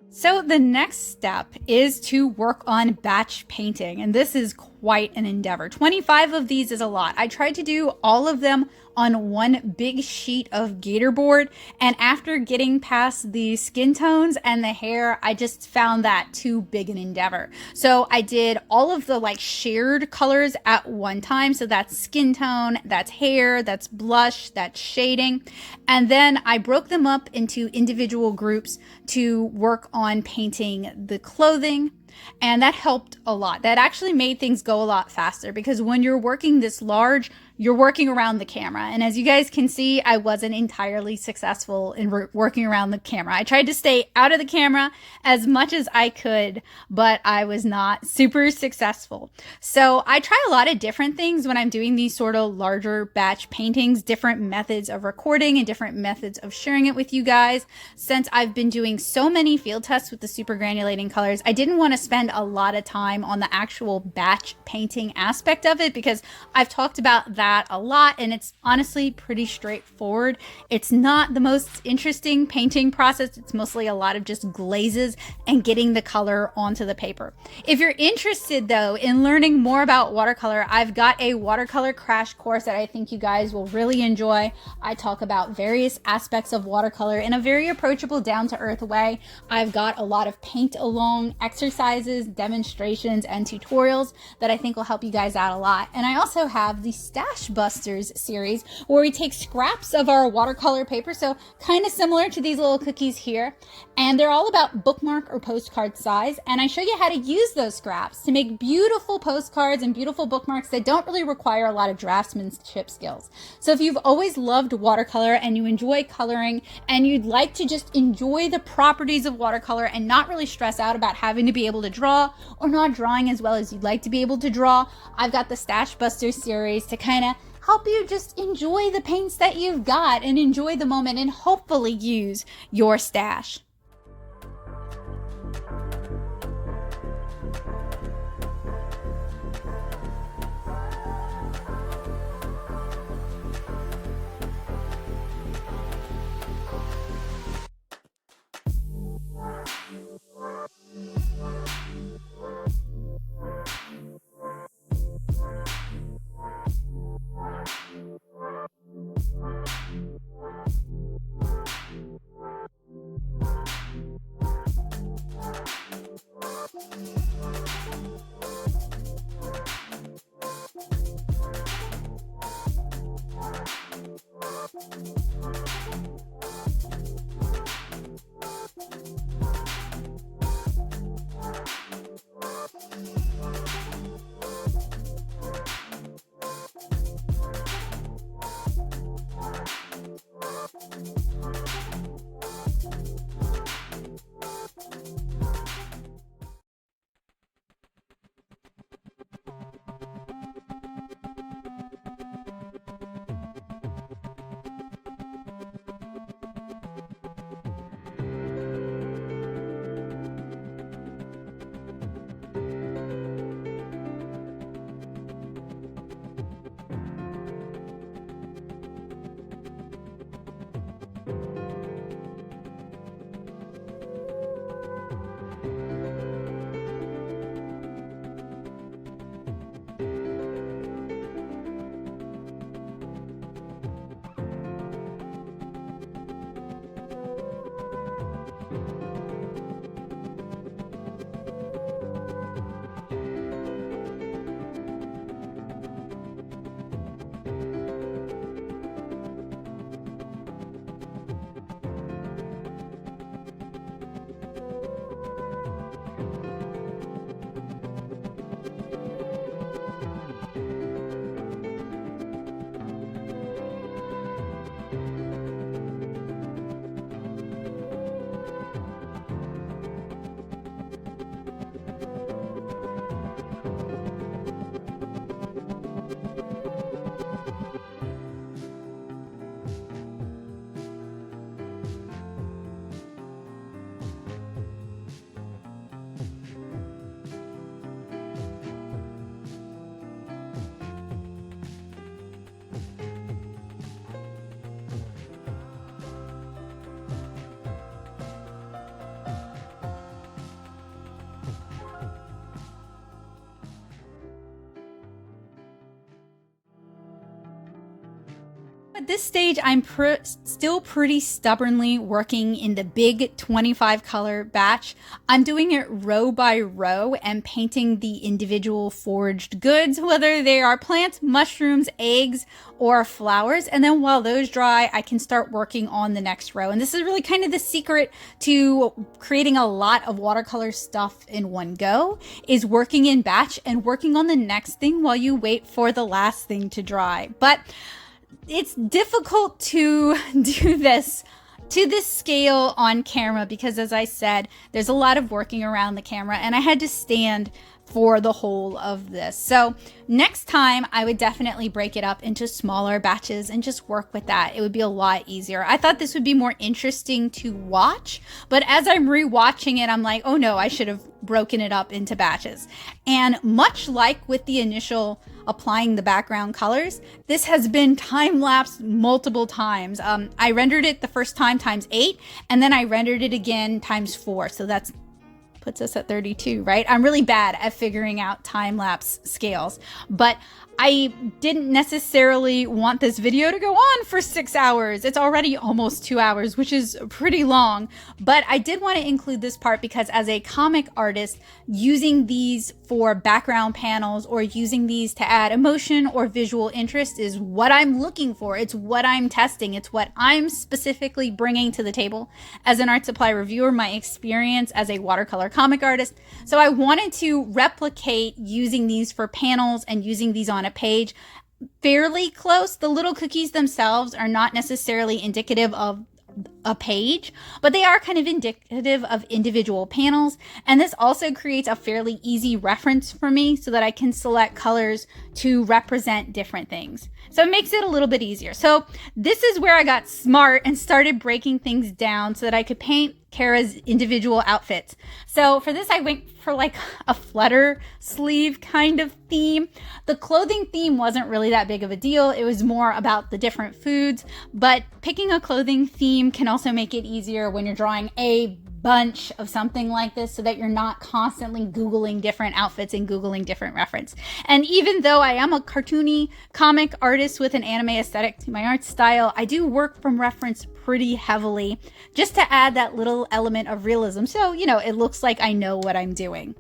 B: So the next step is to work on batch painting, and this is quite an endeavor. 25 of these is a lot. I tried to do all of them on one big sheet of gator board, and after getting past the skin tones and the hair, I just found that too big an endeavor. So I did all of the like shared colors at one time. So that's skin tone, that's hair, that's blush, that's shading. And then I broke them up into individual groups to work on painting the clothing. And that helped a lot. That actually made things go a lot faster, because when you're working this large, you're working around the camera. And as you guys can see, I wasn't entirely successful in working around the camera. I tried to stay out of the camera as much as I could, but I was not super successful. So I try a lot of different things when I'm doing these sort of larger batch paintings, different methods of recording and different methods of sharing it with you guys. Since I've been doing so many field tests with the super granulating colors, I didn't want to spend a lot of time on the actual batch painting aspect of it, because I've talked about that a lot, and it's honestly pretty straightforward. It's not the most interesting painting process. It's mostly a lot of just glazes and getting the color onto the paper. If you're interested though in learning more about watercolor, I've got a watercolor crash course that I think you guys will really enjoy. I talk about various aspects of watercolor in a very approachable, down-to-earth way. I've got a lot of paint along exercises, demonstrations, and tutorials that I think will help you guys out a lot. And I also have the Stash Busters series, where we take scraps of our watercolor paper, so kind of similar to these little cookies here, and they're all about bookmark or postcard size, and I show you how to use those scraps to make beautiful postcards and beautiful bookmarks that don't really require a lot of draftsmanship skills. So if you've always loved watercolor and you enjoy coloring and you'd like to just enjoy the properties of watercolor and not really stress out about having to be able to draw or not drawing as well as you'd like to be able to draw, I've got the Stash Busters series to kind of help you just enjoy the paints that you've got and enjoy the moment and hopefully use your stash. At this stage, I'm still pretty stubbornly working in the big 25 color batch. I'm doing it row by row and painting the individual foraged goods, whether they are plants, mushrooms, eggs, or flowers. And then while those dry, I can start working on the next row. And this is really kind of the secret to creating a lot of watercolor stuff in one go, is working in batch and working on the next thing while you wait for the last thing to dry. But it's difficult to do this to this scale on camera because, as I said, there's a lot of working around the camera and I had to stand for the whole of this. So next time I would definitely break it up into smaller batches and just work with that. It would be a lot easier. I thought this would be more interesting to watch, but as I'm rewatching it, I'm like, oh no, I should have broken it up into batches. And much like with the initial applying the background colors, this has been time-lapsed multiple times. I rendered it the first time ×8, and then I rendered it again ×4. So that's puts us at 32, right? I'm really bad at figuring out time-lapse scales, but I didn't necessarily want this video to go on for 6 hours. It's already almost 2 hours, which is pretty long, but I did want to include this part because as a comic artist, using these for background panels or using these to add emotion or visual interest is what I'm looking for. It's what I'm testing. It's what I'm specifically bringing to the table as an art supply reviewer, my experience as a watercolor comic artist. So I wanted to replicate using these for panels and using these on a page fairly close. The little cookies themselves are not necessarily indicative of a page, but they are kind of indicative of individual panels. And this also creates a fairly easy reference for me so that I can select colors to represent different things. So it makes it a little bit easier. So this is where I got smart and started breaking things down so that I could paint Kara's individual outfits. So for this, I went for like a flutter sleeve kind of theme. The clothing theme wasn't really that big of a deal. It was more about the different foods, but picking a clothing theme can also make it easier when you're drawing a bunch of something like this so that you're not constantly Googling different outfits and Googling different reference. And even though I am a cartoony comic artist with an anime aesthetic to my art style, I do work from reference pretty heavily just to add that little element of realism. So, you know, it looks like I know what I'm doing.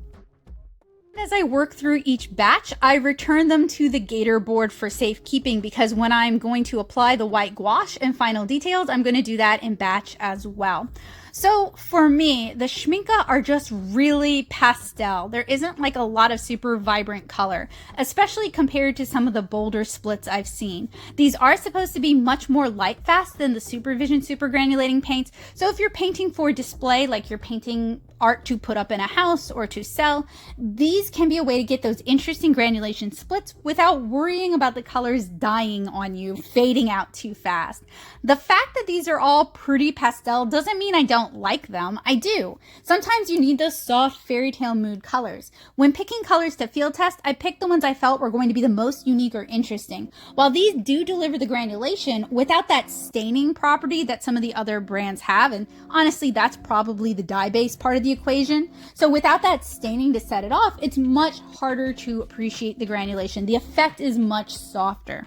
B: As I work through each batch, I return them to the Gator board for safekeeping because when I'm going to apply the white gouache and final details, I'm going to do that in batch as well. So for me, the Schmicnke are just really pastel. There isn't like a lot of super vibrant color, especially compared to some of the bolder splits I've seen. These are supposed to be much more light fast than the Supervision Supergranulating paints. So if you're painting for display, like you're painting art to put up in a house or to sell, these can be a way to get those interesting granulation splits without worrying about the colors dying on you, fading out too fast. The fact that these are all pretty pastel doesn't mean I don't like them. I do. Sometimes you need those soft fairy tale mood colors. When picking colors to field test, I picked the ones I felt were going to be the most unique or interesting. While these do deliver the granulation without that staining property that some of the other brands have, and honestly, that's probably the dye-based part of the equation. So without that staining to set it off, it's much harder to appreciate the granulation. The effect is much softer.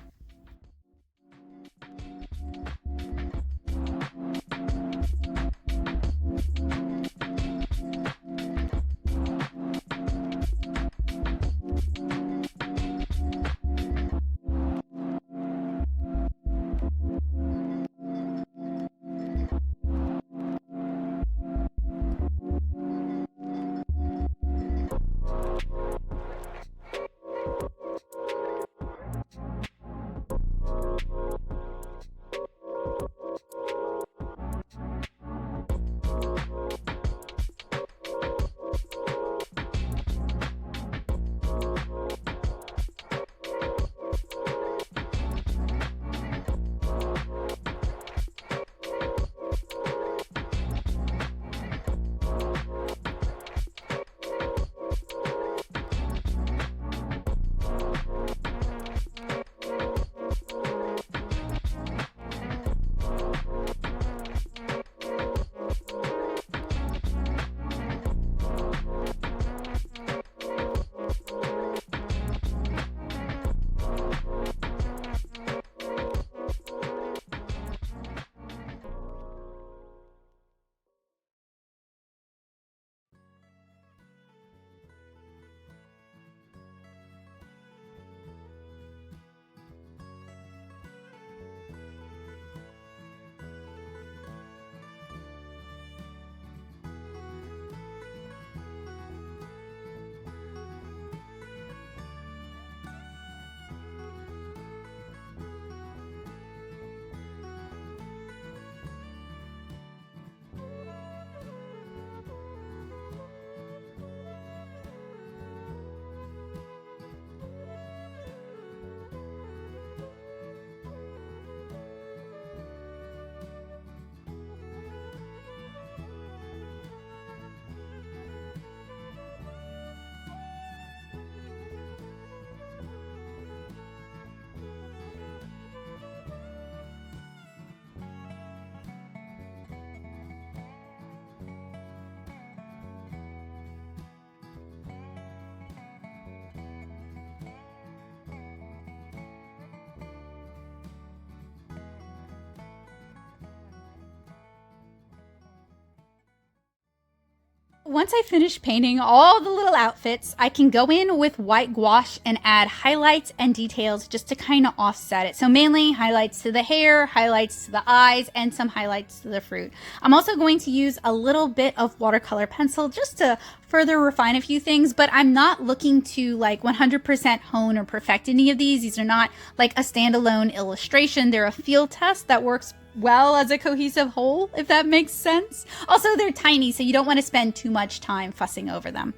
B: Once I finish painting all the little outfits, I can go in with white gouache and add highlights and details just to kind of offset it. So mainly highlights to the hair, highlights to the eyes, and some highlights to the fruit. I'm also going to use a little bit of watercolor pencil just to further refine a few things, but I'm not looking to like 100% hone or perfect any of these. These are not like a standalone illustration. They're a field test that works well as a cohesive whole, if that makes sense. Also, they're tiny, so you don't want to spend too much time fussing over them.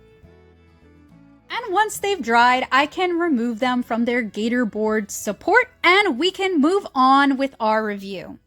B: And once they've dried, I can remove them from their gator board support and we can move on with our review.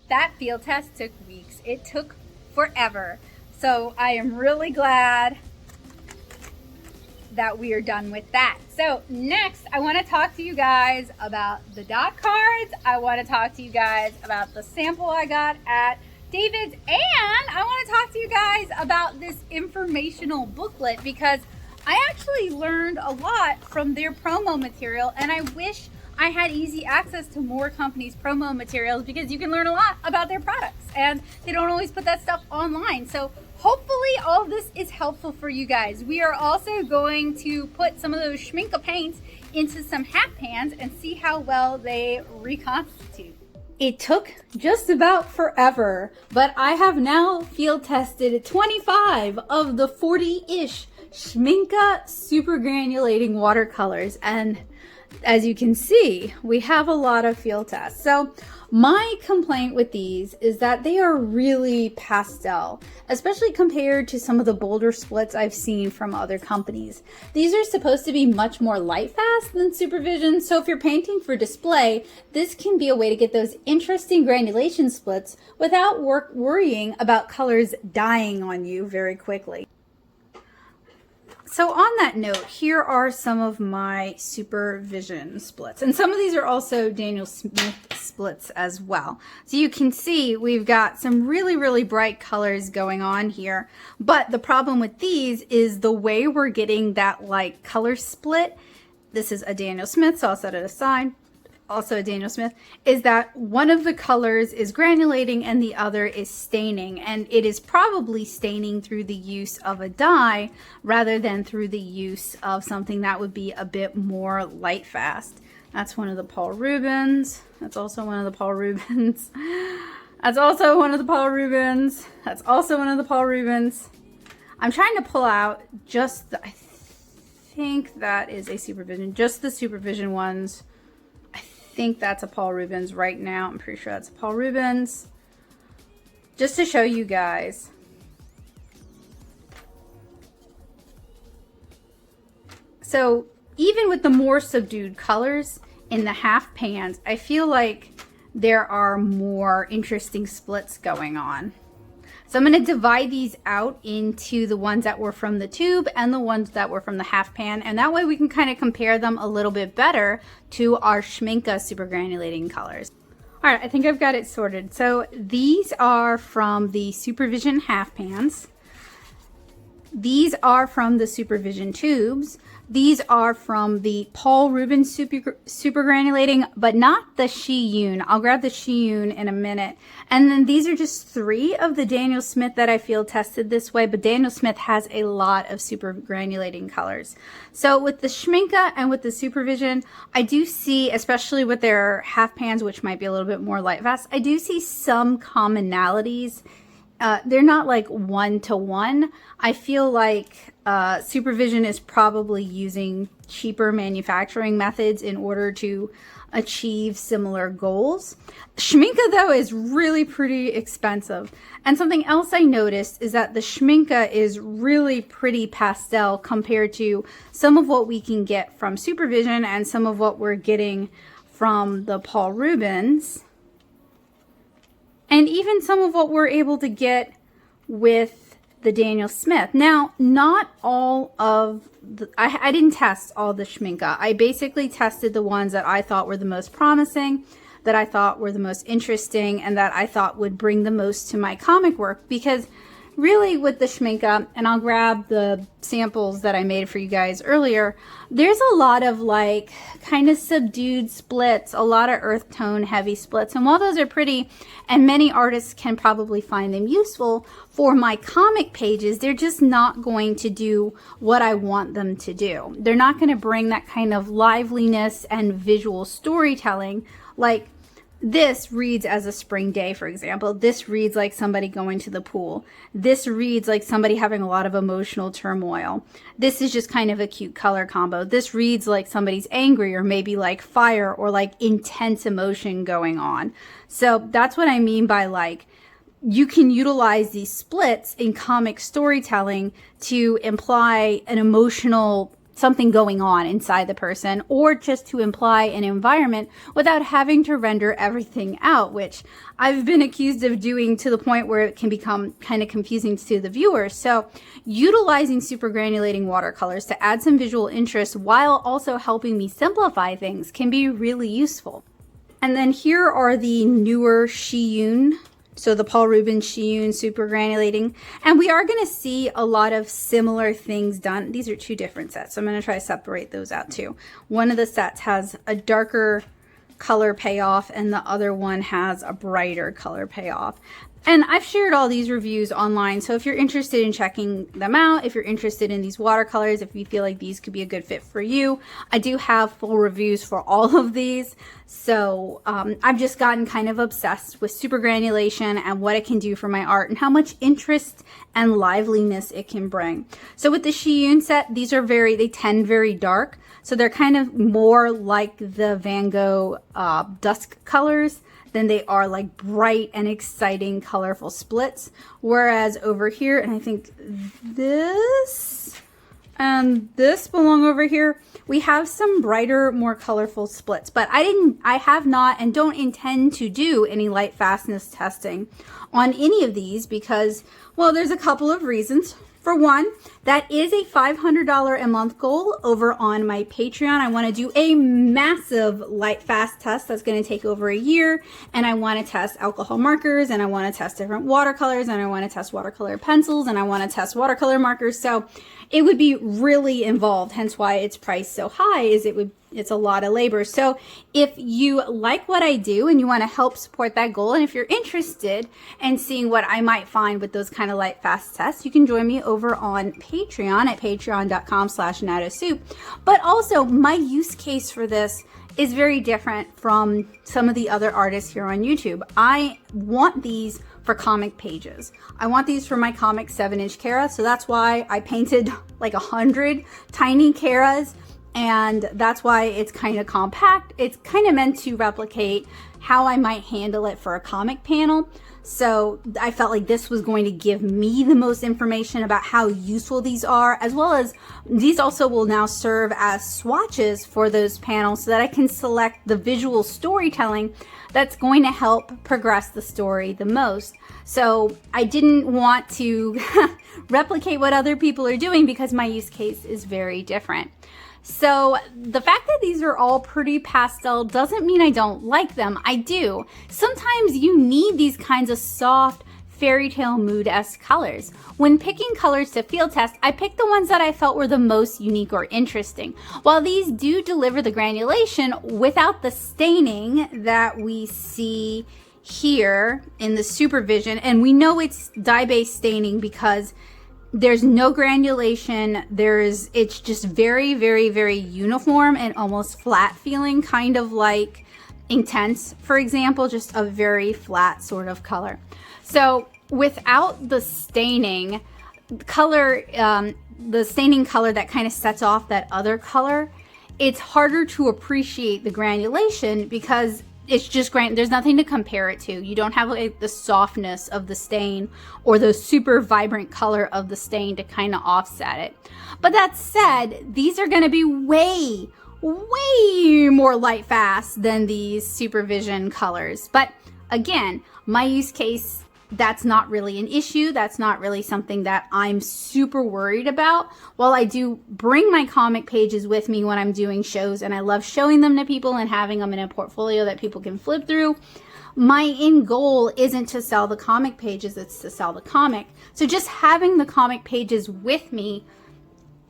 A: That field test took weeks. It took forever. So I am really glad that we are done with that. So next, I want to talk to you guys about the Dotcards. I want to talk to you guys about the sample I got at David's, and I want to talk to you guys about this informational booklet because I actually learned a lot from their promo material, and I wish I had easy access to more companies' promo materials because you can learn a lot about their products and they don't always put that stuff online. So hopefully all of this is helpful for you guys. We are also going to put some of those Schmicnke paints into some hat pans and see how well they reconstitute. It took just about forever, but I have now field tested 25 of the 40-ish Schmincke Supergranulating watercolors, and
B: as you can see, we have a lot of field tests. So my complaint with these is that they are really pastel, especially compared to some of the bolder splits I've seen from other companies. These are supposed to be much more light fast than Supervision, so if you're painting for display, this can be a way to get those interesting granulation splits without worrying about colors dying on you very quickly. So on that note, here are some of my Supervision splits. And some of these are also Daniel Smith splits as well. So you can see we've got some really, really bright colors going on here. But the problem with these is the way we're getting that like color split. This is a Daniel Smith, so I'll set it aside. Also a Daniel Smith, is that one of the colors is granulating and the other is staining, and it is probably staining through the use of a dye rather than through the use of something that would be a bit more light fast. That's one of the Paul Rubens. That's also one of the Paul Rubens. That's also one of the Paul Rubens. That's also one of the Paul Rubens. I'm trying to pull out just the, I think that is a Supervision, just the Supervision ones. I think that's a Paul Rubens right now. I'm pretty sure that's a Paul Rubens. Just to show you guys. So even with the more subdued colors in the half pans, I feel like there are more interesting splits going on. So I'm going to divide these out into the ones that were from the tube and the ones that were from the half pan. And that way we can kind of compare them a little bit better to our Schmincke Supergranulating colors. All right, I think I've got it sorted. So these are from the Supervision half pans. These are from the Supervision tubes. These are from the Paul Rubens Supergranulating, but not the Shiyun. I'll grab the Shiyun in a minute. And then these are just 3 of the Daniel Smith that I field tested this way, but Daniel Smith has a lot of supergranulating colors. So with the Schmincke and with the Supervision, I do see, especially with their half pans, which might be a little bit more light fast, I do see some commonalities. They're not like one-to-one. I feel like Supervision is probably using cheaper manufacturing methods in order to achieve similar goals. Schmincke, though, is really pretty expensive. And something else I noticed is that the Schmincke is really pretty pastel compared to some of what we can get from Supervision and some of what we're getting from the Paul Rubens. And even some of what we're able to get with the Daniel Smith. Now, not all of the, I didn't test all the Schmincke. I basically tested the ones that I thought were the most promising, that I thought were the most interesting, and that I thought would bring the most to my comic work. Because really with the Schmincke, and I'll grab the samples that I made for you guys earlier, there's a lot of like kind of subdued splits, a lot of earth tone heavy splits. And while those are pretty, and many artists can probably find them useful for my comic pages, they're just not going to do what I want them to do. They're not going to bring that kind of liveliness and visual storytelling. Like this reads as a spring day, for example. This reads like somebody going to the pool. This reads like somebody having a lot of emotional turmoil. This is just kind of a cute color combo. This reads like somebody's angry, or maybe like fire, or like intense emotion going on. So that's what I mean by like, you can utilize these splits in comic storytelling to imply an emotional something going on inside the person, or just to imply an environment without having to render everything out, which I've been accused of doing to the point where it can become kind of confusing to the viewers. So utilizing Supergranulating watercolors to add some visual interest while also helping me simplify things can be really useful. And then here are the newer Shiyun. So the Paul Rubens Shiyun Supergranulating. And we are going to see a lot of similar things done. These are 2 different sets, so I'm going to try to separate those out too. One of the sets has a darker color payoff and the other one has a brighter color payoff. And I've shared all these reviews online, so if you're interested in checking them out, if you're interested in these watercolors, if you feel like these could be a good fit for you, I do have full reviews for all of these. So I've just gotten kind of obsessed with super granulation and what it can do for my art and how much interest and liveliness it can bring. So with the Shiyun set, these are they tend very dark. So they're kind of more like the Van Gogh dusk colors than they are like bright and exciting, colorful splits. Whereas over here, and I think this and this belong over here, we have some brighter, more colorful splits. But I have not and don't intend to do any light fastness testing on any of these because, well, there's a couple of reasons. For one, that is a $500 a month goal over on my Patreon. I want to do a massive light fast test that's going to take over a year. And I want to test alcohol markers, and I want to test different watercolors, and I want to test watercolor pencils, and I want to test watercolor markers. So it would be really involved, hence why it's priced so high, it's a lot of labor. So if you like what I do and you want to help support that goal, and if you're interested in seeing what I might find with those kind of light fast tests, you can join me over on Patreon at patreon.com/natosoup. But also, my use case for this is very different from some of the other artists here on YouTube. I want these for comic pages. I want these for my comic 7-inch Cara, so that's why I painted like 100 tiny Caras, and that's why it's kind of compact. It's kind of meant to replicate how I might handle it for a comic panel. So I felt like this was going to give me the most information about how useful these are, as well as these also will now serve as swatches for those panels so that I can select the visual storytelling that's going to help progress the story the most. So I didn't want to replicate what other people are doing because my use case is very different. So the fact that these are all pretty pastel doesn't mean I don't like them. I do. Sometimes you need these kinds of soft fairy tale mood-esque colors. When picking colors to field test, I picked the ones that I felt were the most unique or interesting. While these do deliver the granulation without the staining that we see here in the Supervision, and we know it's dye-based staining because there's no granulation. It's just very, very, very uniform and almost flat feeling, kind of like Intense, for example, just a very flat sort of color. So without the staining color, the staining color that kind of sets off that other color, it's harder to appreciate the granulation because it's just there's nothing to compare it to. You don't have like the softness of the stain or the super vibrant color of the stain to kind of offset it. But that said, these are going to be way more light fast than these Supervision colors. But again, my use case, that's not really an issue. That's not really something that I'm super worried about. While I do bring my comic pages with me when I'm doing shows, and I love showing them to people and having them in a portfolio that people can flip through, my end goal isn't to sell the comic pages, it's to sell the comic. So just having the comic pages with me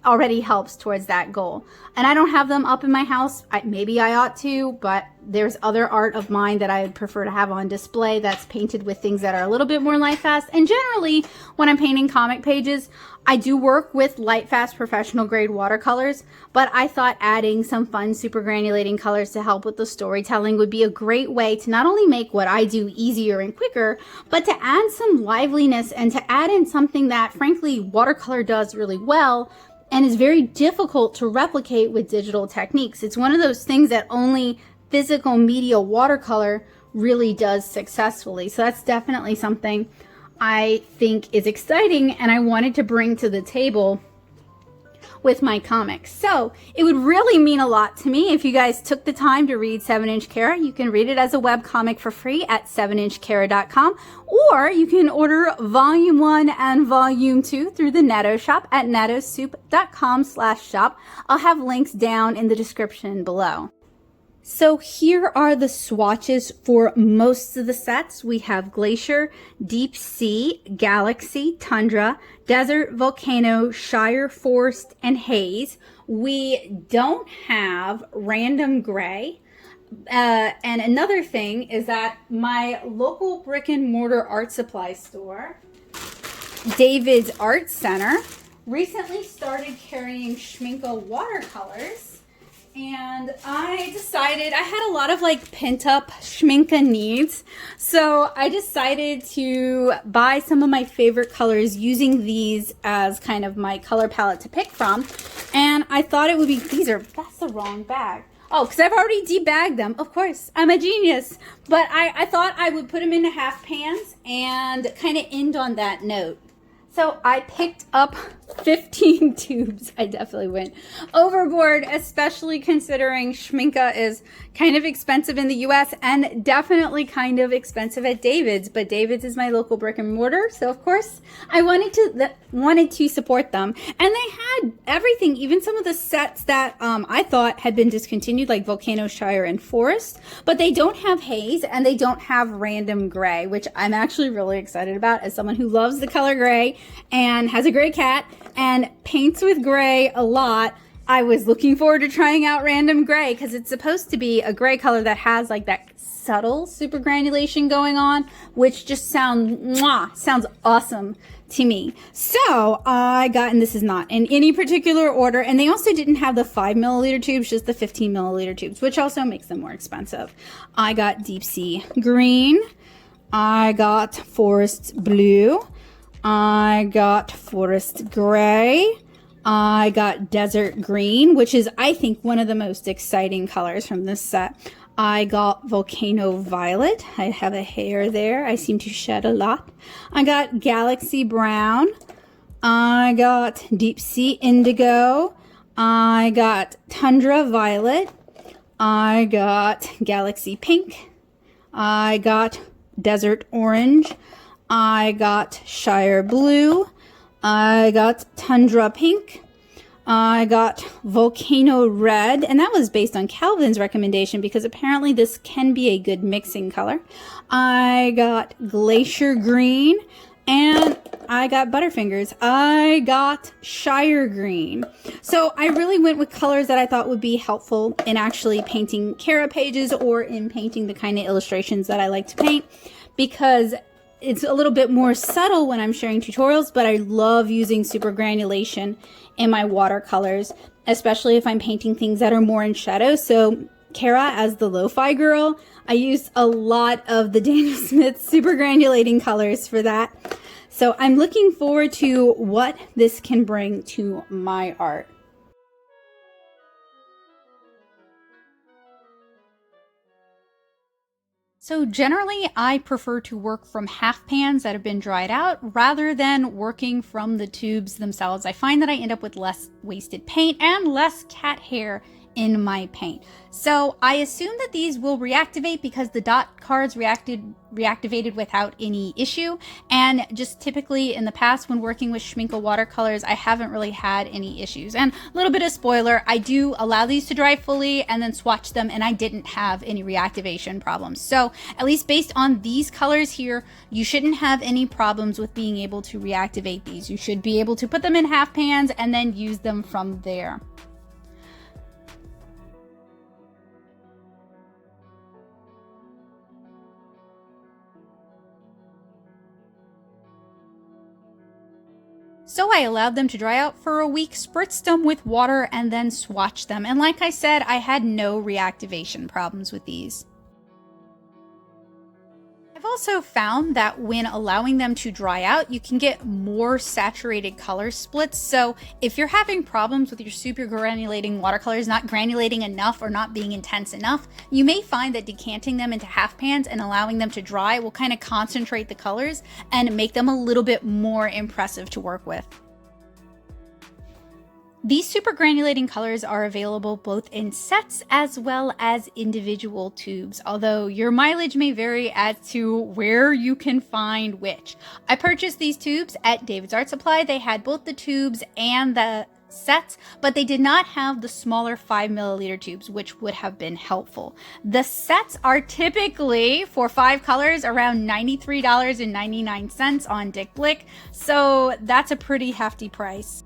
B: already helps towards that goal. And I don't have them up in my house. Maybe I ought to, but there's other art of mine that I would prefer to have on display that's painted with things that are a little bit more light fast. And generally, when I'm painting comic pages, I do work with light fast professional grade watercolors, but I thought adding some fun super granulating colors to help with the storytelling would be a great way to not only make what I do easier and quicker, but to add some liveliness and to add in something that frankly watercolor does really well and is very difficult to replicate with digital techniques. It's one of those things that only physical media watercolor really does successfully. So that's definitely something I think is exciting and I wanted to bring to the table with my comics. So it would really mean a lot to me if you guys took the time to read 7-inch Cara. You can read it as a webcomic for free at 7inchcara.com, or you can order volume 1 and volume 2 through the Natto shop at nattosoup.com/shop. I'll have links down in the description below. So here are the swatches for most of the sets. We have Glacier, Deep Sea, Galaxy, Tundra, Desert, Volcano, Shire, Forest, and Haze. We don't have Random Gray. And another thing is that my local brick and mortar art supply store, David's Art Center, recently started carrying Schmincke watercolors. And I decided, I had a lot of like pent up Schmicnke needs. So I decided to buy some of my favorite colors using these as kind of my color palette to pick from. And I thought it would be, that's the wrong bag. Oh, because I've already debagged them. Of course, I'm a genius. But I thought I would put them into half pans and kind of end on that note. So I picked up 15 tubes. I definitely went overboard, especially considering Schmincke is kind of expensive in the US and definitely kind of expensive at David's. But David's is my local brick and mortar, so of course I wanted to support them. And they had everything, even some of the sets that I thought had been discontinued, like Volcano, Shire, and Forest. But they don't have haze and they don't have random gray, which I'm actually really excited about as someone who loves the color gray and has a gray cat and paints with gray a lot. I was looking forward to trying out random gray because it's supposed to be a gray color that has like that subtle super granulation going on, which just sounds awesome to me. So I got, and this is not in any particular order, and they also didn't have the 5 milliliter tubes, just the 15 milliliter tubes, which also makes them more expensive. I got Deep Sea Green. I got Forest Blue. I got Forest Gray. I got Desert Green, which is, I think, one of the most exciting colors from this set. I got Volcano Violet. I have a hair there. I seem to shed a lot. I got Galaxy Brown. I got Deep Sea Indigo. I got Tundra Violet. I got Galaxy Pink. I got Desert Orange. I got Shire Blue. I got Tundra Pink. I got Volcano Red, and that was based on Calvin's recommendation because apparently this can be a good mixing color. I got Glacier Green, and I got Butterfingers. I got Shire Green. So I really went with colors that I thought would be helpful in actually painting Cara pages or in painting the kind of illustrations that I like to paint, because it's a little bit more subtle when I'm sharing tutorials, but I love using super granulation in my watercolors, especially if I'm painting things that are more in shadow. So Cara, as the lo-fi girl, I used a lot of the Daniel Smith super granulating colors for that. So I'm looking forward to what this can bring to my art. So generally, I prefer to work from half pans that have been dried out rather than working from the tubes themselves. I find that I end up with less wasted paint and less cat hair in my paint. So I assume that these will reactivate because the Dotcards reactivated without any issue. And just typically in the past when working with Schmincke watercolors, I haven't really had any issues. And a little bit of spoiler, I do allow these to dry fully and then swatch them, and I didn't have any reactivation problems. So at least based on these colors here, you shouldn't have any problems with being able to reactivate these. You should be able to put them in half pans and then use them from there. So I allowed them to dry out for a week, spritzed them with water, and then swatched them. And like I said, I had no reactivation problems with these. I've also found that when allowing them to dry out, you can get more saturated color splits. So if you're having problems with your super granulating watercolors not granulating enough or not being intense enough, you may find that decanting them into half pans and allowing them to dry will kind of concentrate the colors and make them a little bit more impressive to work with. These super granulating colors are available both in sets as well as individual tubes, although your mileage may vary as to where you can find which. I purchased these tubes at David's Art Supply. They had both the tubes and the sets, but they did not have the smaller 5 milliliter tubes, which would have been helpful. The sets are typically, for 5 colors, around $93.99 on Dick Blick, so that's a pretty hefty price.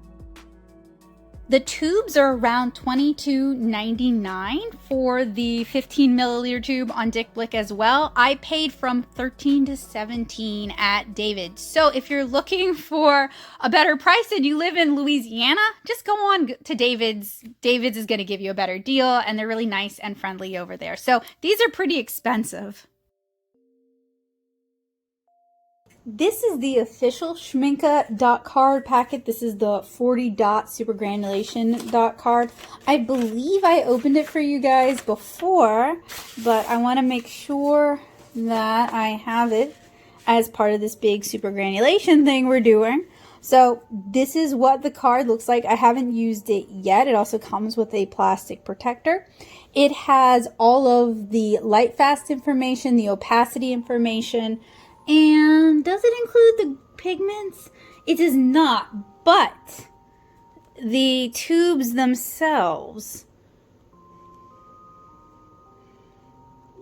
B: The tubes are around $22.99 for the 15 milliliter tube on Dick Blick as well. I paid from $13 to $17 at David's. So if you're looking for a better price and you live in Louisiana, just go on to David's. David's is going to give you a better deal, and they're really nice and friendly over there. So these are pretty expensive. This is the official Schmicnke dot card packet. This is the 40 dot Supergranulation dot card. I believe I opened it for you guys before, but I want to make sure that I have it as part of this big Supergranulation thing we're doing. So this is what the card looks like. I haven't used it yet. It also comes with a plastic protector. It has all of the light fast information, the opacity information. And does it include the pigments? It does not, but the tubes themselves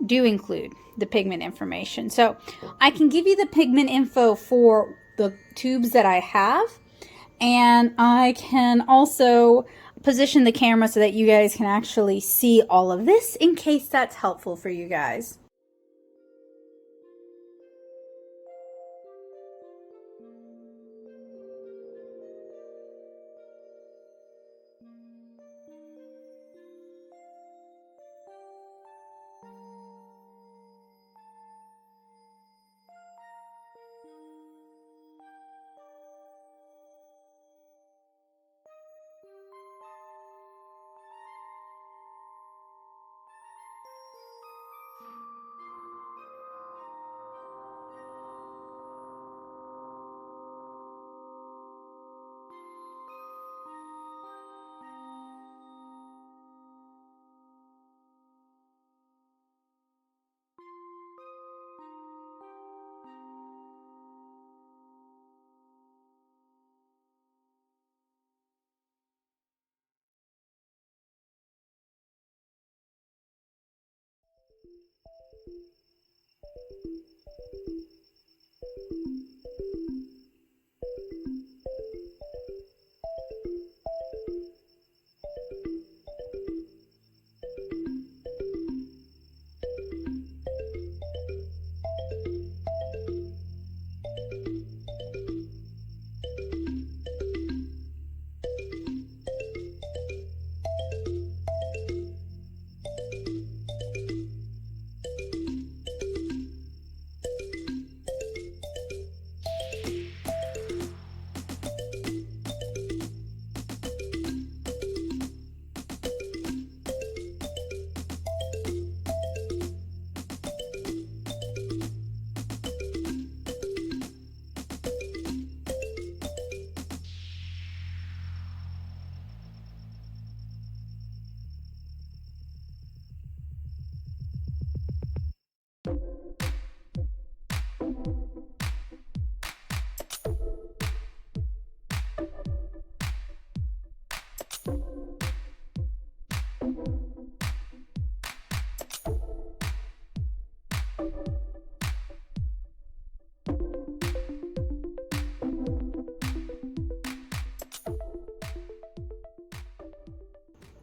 B: do include the pigment information. So I can give you the pigment info for the tubes that I have, and I can also position the camera so that you guys can actually see all of this in case that's helpful for you guys.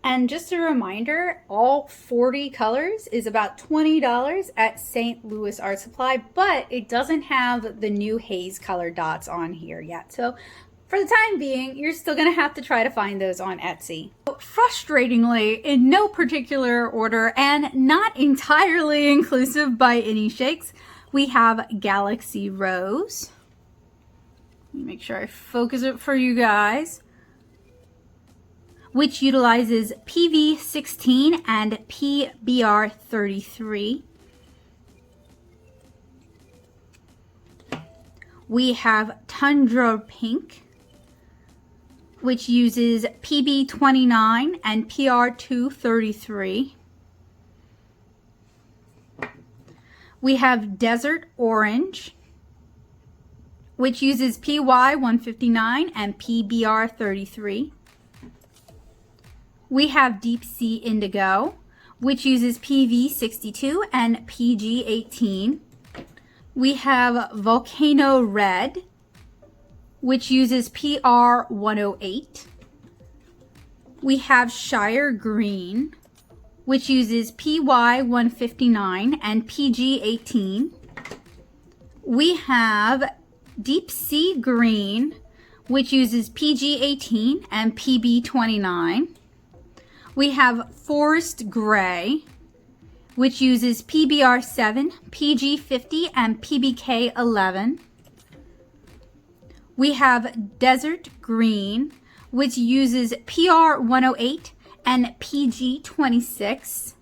B: And just a reminder, all 40 colors is about $20 at St. Louis Art Supply, but it doesn't have the new haze color dots on here yet. So for the time being, you're still gonna have to try to find those on Etsy. Frustratingly, in no particular order and not entirely inclusive by any shakes, we have Galaxy Rose. Let me make sure I focus it for you guys, which utilizes PV16 and PBR33. We have Tundra Pink, which uses PB29 and PR233. We have Desert Orange, which uses PY159 and PBR33. We have Deep Sea Indigo, which uses PV62 and PG18. We have Volcano Red, which uses PR108. We have Shire Green, which uses PY 159 and PG 18. We have Deep Sea Green, which uses PG 18 and PB 29. We have Forest Gray, which uses PBR 7, PG 50, and PBK 11. We have Desert Green, which uses PR 108 and PG 26.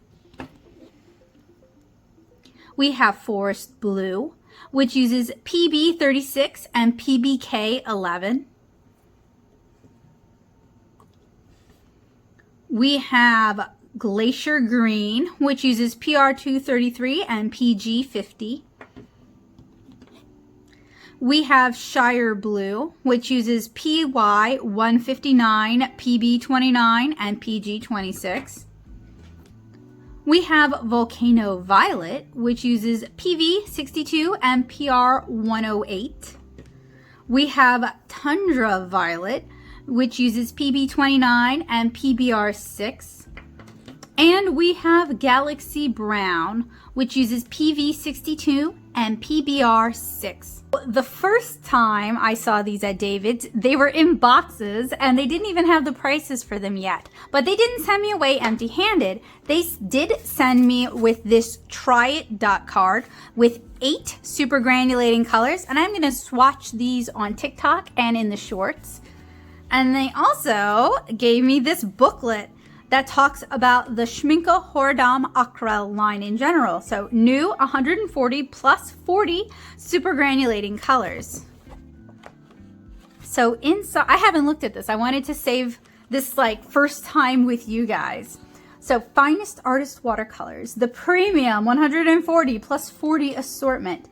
B: We have Forest Blue, which uses PB 36 and PBK 11. We have Glacier Green, which uses PR 233 and PG 50. We have Shire Blue, which uses PY 159, PB 29, and PG 26. We have Volcano Violet, which uses PV 62 and PR 108. We have Tundra Violet, which uses PB 29 and PBR 6. And we have Galaxy Brown, which uses PV 62 and PBR 6. The first time I saw these at David's, they were in boxes and they didn't even have the prices for them yet. But they didn't send me away empty-handed. They did send me with this Try It Dotcard with 8 Supergranulating colors. And I'm going to swatch these on TikTok and in the shorts. And they also gave me this booklet that talks about the Schmincke Horadam Aquarelle line in general. So new 140 plus 40 Supergranulating colors. So inside, I haven't looked at this. I wanted to save this like first time with you guys. So Finest Artist Watercolors, the premium 140 plus 40 assortment.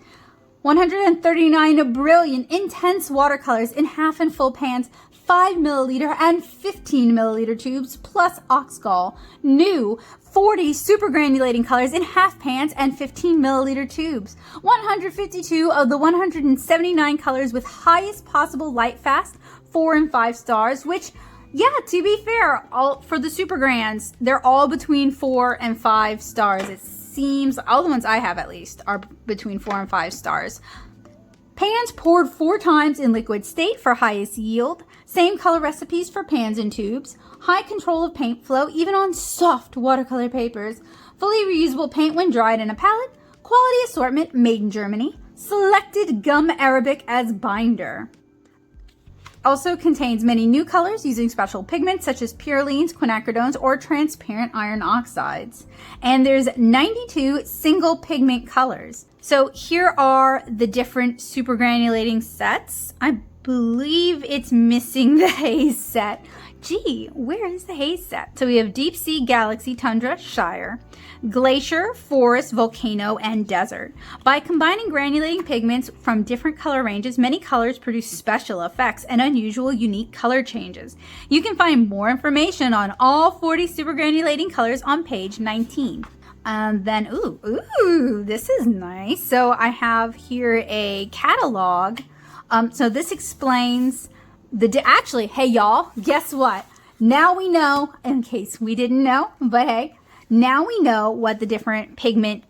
B: 139 brilliant intense watercolors in half and full pans, 5 milliliter and 15 milliliter tubes plus Oxgall. New 40 Supergranulating colors in half pans and 15 milliliter tubes. 152 of the 179 colors with highest possible light fast, 4 and 5 stars, which, yeah, to be fair, all for the Supergrans, they're all between 4 and 5 stars. It seems, all the ones I have at least, are between 4 and 5 stars. Pans poured 4 times in liquid state for highest yield. Same color recipes for pans and tubes. High control of paint flow even on soft watercolor papers. Fully reusable paint when dried in a palette. Quality assortment made in Germany. Selected gum arabic as binder. Also contains many new colors using special pigments such as purines, quinacridones, or transparent iron oxides. And there's 92 single pigment colors. So here are the different Supergranulating sets. I believe it's missing the Haze set. Gee, where is the Haze set? So we have Deep Sea, Galaxy, Tundra, Shire, Glacier, Forest, Volcano, and Desert. By combining granulating pigments from different color ranges, many colors produce special effects and unusual, unique color changes. You can find more information on all 40 Supergranulating colors on page 19. And then, ooh, this is nice. So I have here a catalog. So this explains actually, hey y'all, guess what? Now we know, in case we didn't know, but hey, now we know what the different pigment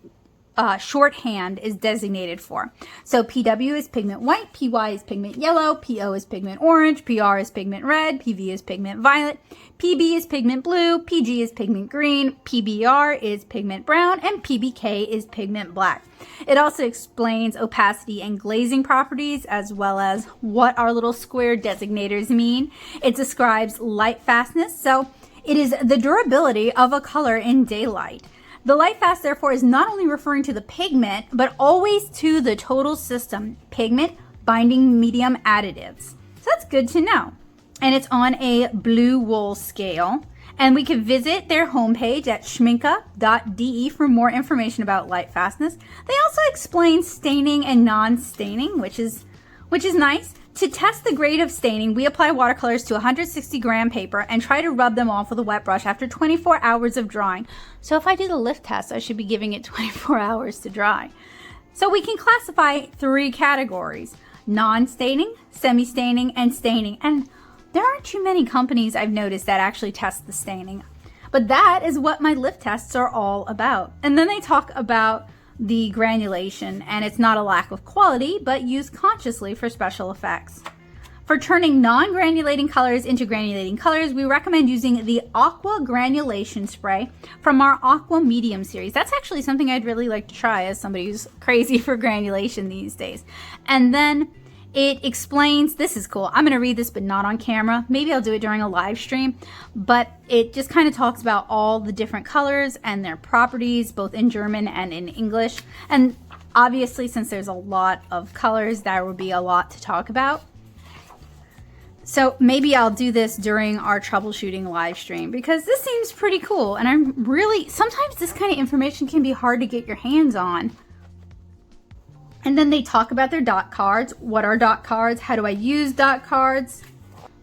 B: shorthand is designated for. So PW is pigment white, PY is pigment yellow, PO is pigment orange, PR is pigment red, PV is pigment violet, PB is pigment blue, PG is pigment green, PBR is pigment brown, and PBK is pigment black. It also explains opacity and glazing properties, as well as what our little square designators mean. It describes light fastness, so it is the durability of a color in daylight. The light fast, therefore, is not only referring to the pigment, but always to the total system, pigment, binding medium additives. So that's good to know. And it's on a blue wool scale. And we can visit their homepage at schmicnke.de for more information about light fastness. They also explain staining and non-staining, which is nice. To test the grade of staining, we apply watercolors to 160 gram paper and try to rub them off with a wet brush after 24 hours of drying. So if I do the lift test, I should be giving it 24 hours to dry. So we can classify 3 categories: non-staining, semi-staining, and staining. And there aren't too many companies I've noticed that actually test the staining. But that is what my lift tests are all about. And then they talk about the granulation, and it's not a lack of quality, but used consciously for special effects. For turning non-granulating colors into granulating colors, we recommend using the Aqua Granulation Spray from our Aqua Medium series. That's actually something I'd really like to try as somebody who's crazy for granulation these days. And then it explains, this is cool. I'm going to read this, but not on camera. Maybe I'll do it during a live stream. But it just kind of talks about all the different colors and their properties, both in German and in English. And obviously, since there's a lot of colors, there would be a lot to talk about. So maybe I'll do this during our troubleshooting live stream because this seems pretty cool. And I'm really, sometimes this kind of information can be hard to get your hands on. And then they talk about their dot cards. What are dot cards? How do I use dot cards?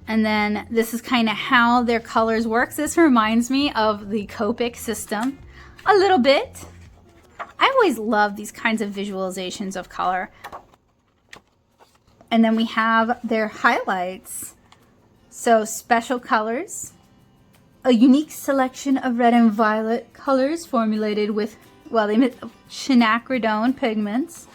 B: And then this is kind of how their colors works. This reminds me of the Copic system a little bit. I always love these kinds of visualizations of color. And then we have their highlights. So special colors, a unique selection of red and violet colors formulated with, well, they meant Schmicnke pigments.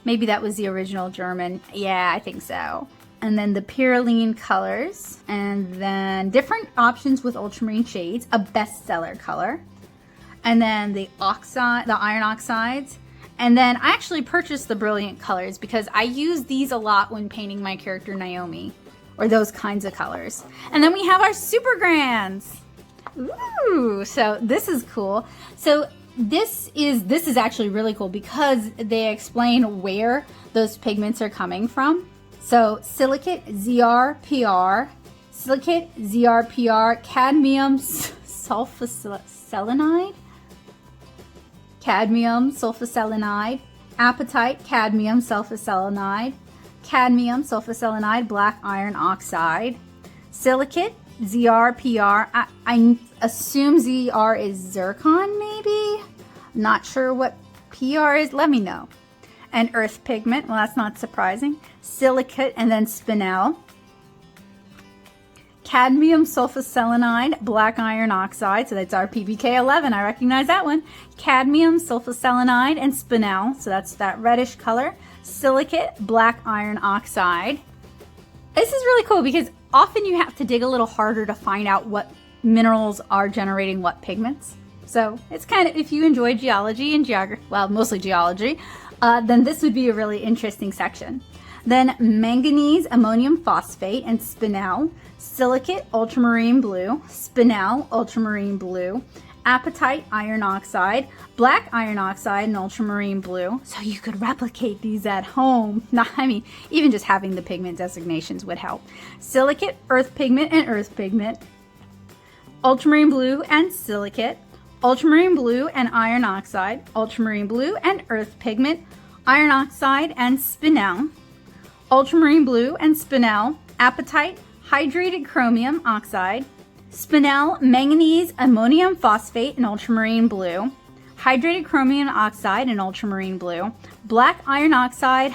B: Maybe that was the original German. Yeah, I think so. And then the Pyroline colors, and then different options with ultramarine shades, a bestseller color, and then the oxide, the iron oxides. And then I actually purchased the brilliant colors because I use these a lot when painting my character Naomi, or those kinds of colors. And then we have our Supergrans. Ooh, so this is cool. So this is actually really cool because they explain where those pigments are coming from. So silicate ZRPR, cadmium sulfoselenide, apatite, cadmium sulfoselenide, black iron oxide, silicate, ZRPR, I assume ZR is zircon maybe? Not sure what PR is, let me know. And earth pigment, well that's not surprising. Silicate and then spinel. Cadmium sulfoselenide, black iron oxide, so that's our PBK11, I recognize that one. Cadmium sulfoselenide and spinel, so that's that reddish color. Silicate, black iron oxide. This is really cool because often you have to dig a little harder to find out what minerals are generating what pigments. So it's kind of, if you enjoy geology and geography, well, mostly geology, then this would be a really interesting section. Then manganese ammonium phosphate and spinel, silicate ultramarine blue, spinel ultramarine blue, apatite iron oxide, black iron oxide, and ultramarine blue. So you could replicate these at home. Even just having the pigment designations would help. Silicate, earth pigment, and earth pigment. Ultramarine blue and silicate. Ultramarine blue and iron oxide. Ultramarine blue and earth pigment. Iron oxide and spinel. Ultramarine blue and spinel. Apatite, hydrated chromium oxide. Spinel, manganese, ammonium phosphate, and ultramarine blue. Hydrated chromium oxide and ultramarine blue. Black iron oxide,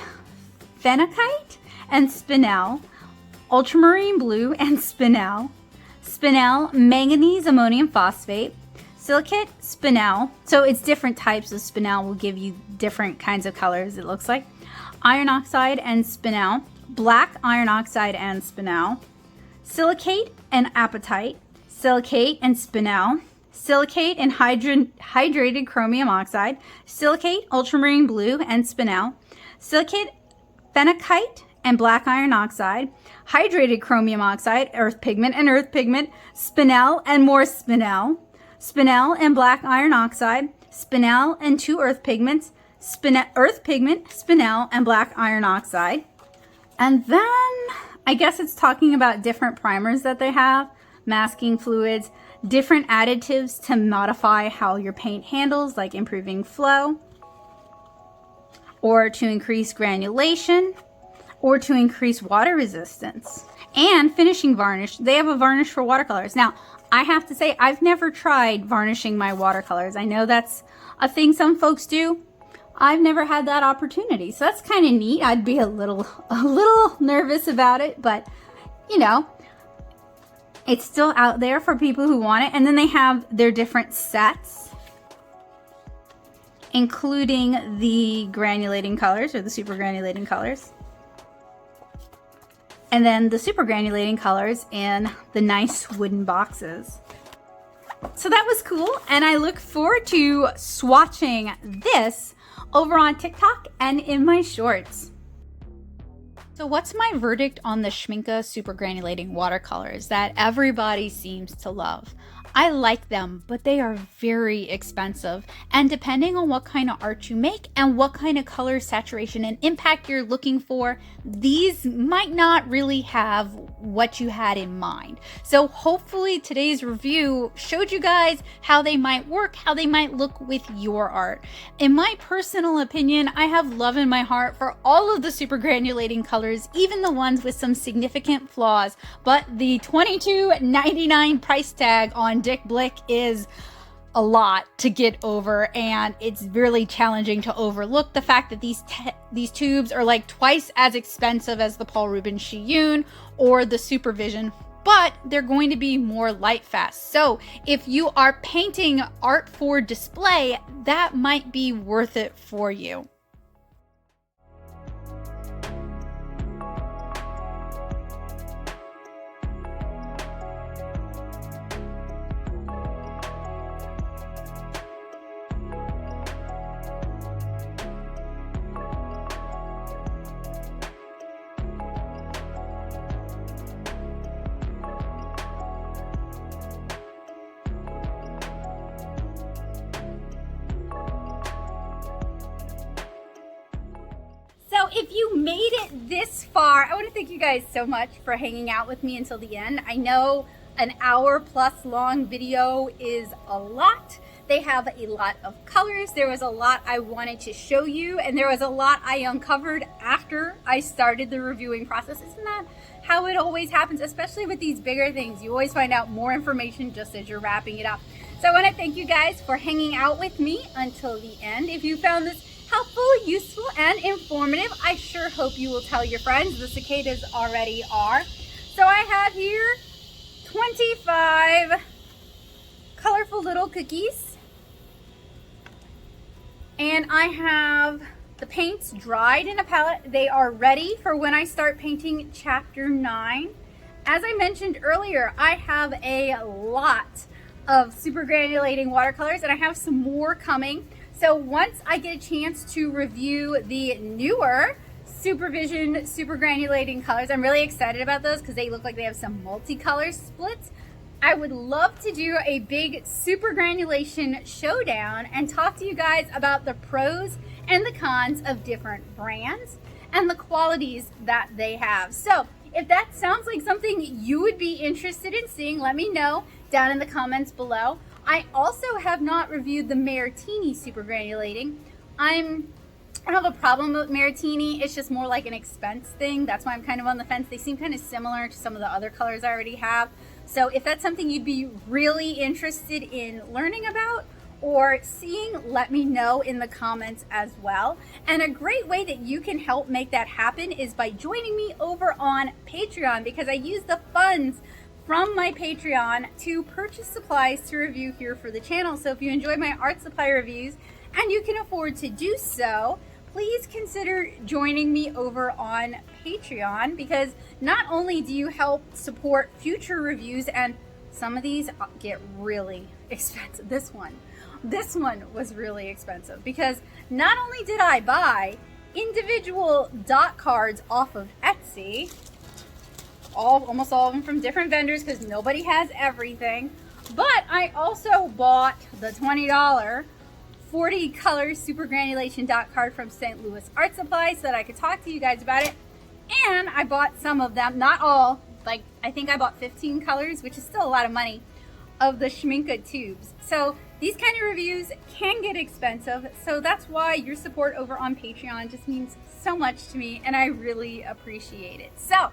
B: phenakite, and spinel. Ultramarine blue and spinel. Spinel, manganese, ammonium phosphate. Silicate, spinel. So it's different types of spinel will give you different kinds of colors, it looks like. Iron oxide and spinel. Black iron oxide and spinel. Silicate and apatite. Silicate and spinel, silicate and hydrated chromium oxide, silicate, ultramarine blue and spinel, silicate, phenakite and black iron oxide, hydrated chromium oxide, earth pigment and earth pigment, spinel and more spinel, spinel and black iron oxide, spinel and two earth pigments, earth pigment, spinel and black iron oxide. And then I guess it's talking about different primers that they have. Masking fluids, different additives to modify how your paint handles, like improving flow, or to increase granulation, or to increase water resistance. And finishing varnish. They have a varnish for watercolors. Now, I have to say, I've never tried varnishing my watercolors. I know that's a thing some folks do. I've never had that opportunity, so that's kind of neat. I'd be a little nervous about it, but you know, It's still out there for people who want it. And then they have their different sets, including the granulating colors or the super granulating colors. And then the super granulating colors in the nice wooden boxes. So that was cool. And I look forward to swatching this over on TikTok and in my shorts. So what's my verdict on the Schmincke Supergranulating Watercolors that everybody seems to love? I like them, but they are very expensive. And depending on what kind of art you make and what kind of color saturation and impact you're looking for, these might not really have what you had in mind. So hopefully today's review showed you guys how they might work, how they might look with your art. In my personal opinion, I have love in my heart for all of the super granulating colors, even the ones with some significant flaws, but the $22.99 price tag on Dick Blick is a lot to get over, and it's really challenging to overlook the fact that these tubes are like twice as expensive as the Paul Rubens Shiyun or the Supervision, but they're going to be more light fast. So if you are painting art for display, that might be worth it for you.
A: So if you made it this far, I want to thank you guys so much for hanging out with me until the end. I know an hour plus long video is a lot. They have a lot of colors. There was a lot I wanted to show you, and there was a lot I uncovered after I started the reviewing process. Isn't that how it always happens, especially with these bigger things? You always find out more information just as you're wrapping it up. So I want to thank you guys for hanging out with me until the end. If you found this helpful, useful, and informative, I sure hope you will tell your friends. The cicadas already are. So I have here 25 colorful little cookies. And I have the paints dried in a palette. They are ready for when I start painting chapter 9. As I mentioned earlier, I have a lot of super granulating watercolors, and I have some more coming. So once I get a chance to review the newer Supervision Super Granulating colors, I'm really excited about those because they look like they have some multicolor splits. I would love to do a big super granulation showdown and talk to you guys about the pros and the cons of different brands and the qualities that they have. So if that sounds like something you would be interested in seeing, let me know down in the comments below. I also have not reviewed the Maritini Super Granulating. I don't have a problem with Maritini. It's just more like an expense thing. That's why I'm kind of on the fence. They seem kind of similar to some of the other colors I already have. So if that's something you'd be really interested in learning about or seeing, let me know in the comments as well. And a great way that you can help make that happen is by joining me over on Patreon, because I use the funds from my Patreon to purchase supplies to review here for the channel. So if you enjoy my art supply reviews and you can afford to do so, please consider joining me over on Patreon, because not only do you help support future reviews, and some of these get really expensive. This one was really expensive because not only did I buy individual dot cards off of Etsy, almost all of them from different vendors because nobody has everything, but I also bought the $20 40 color super granulation dot card from St. Louis Art Supply so that I could talk to you guys about it. And I bought some of them, not all, like I think I bought 15 colors, which is still a lot of money, of the Schmincke tubes. So these kind of reviews can get expensive, so that's why your support over on Patreon just means so much to me, and I really appreciate it. So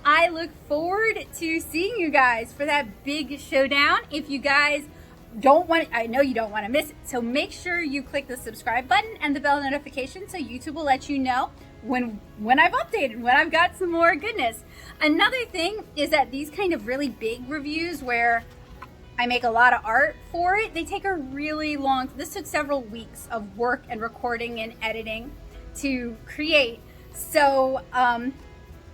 A: I look forward to seeing you guys for that big showdown. If you guys don't want, I know you don't want to miss it, so make sure you click the subscribe button and the bell notification so YouTube will let you know when I've updated, when I've got some more goodness. Another thing is that these kind of really big reviews where I make a lot of art for it, they take a really long, this took several weeks of work and recording and editing to create. So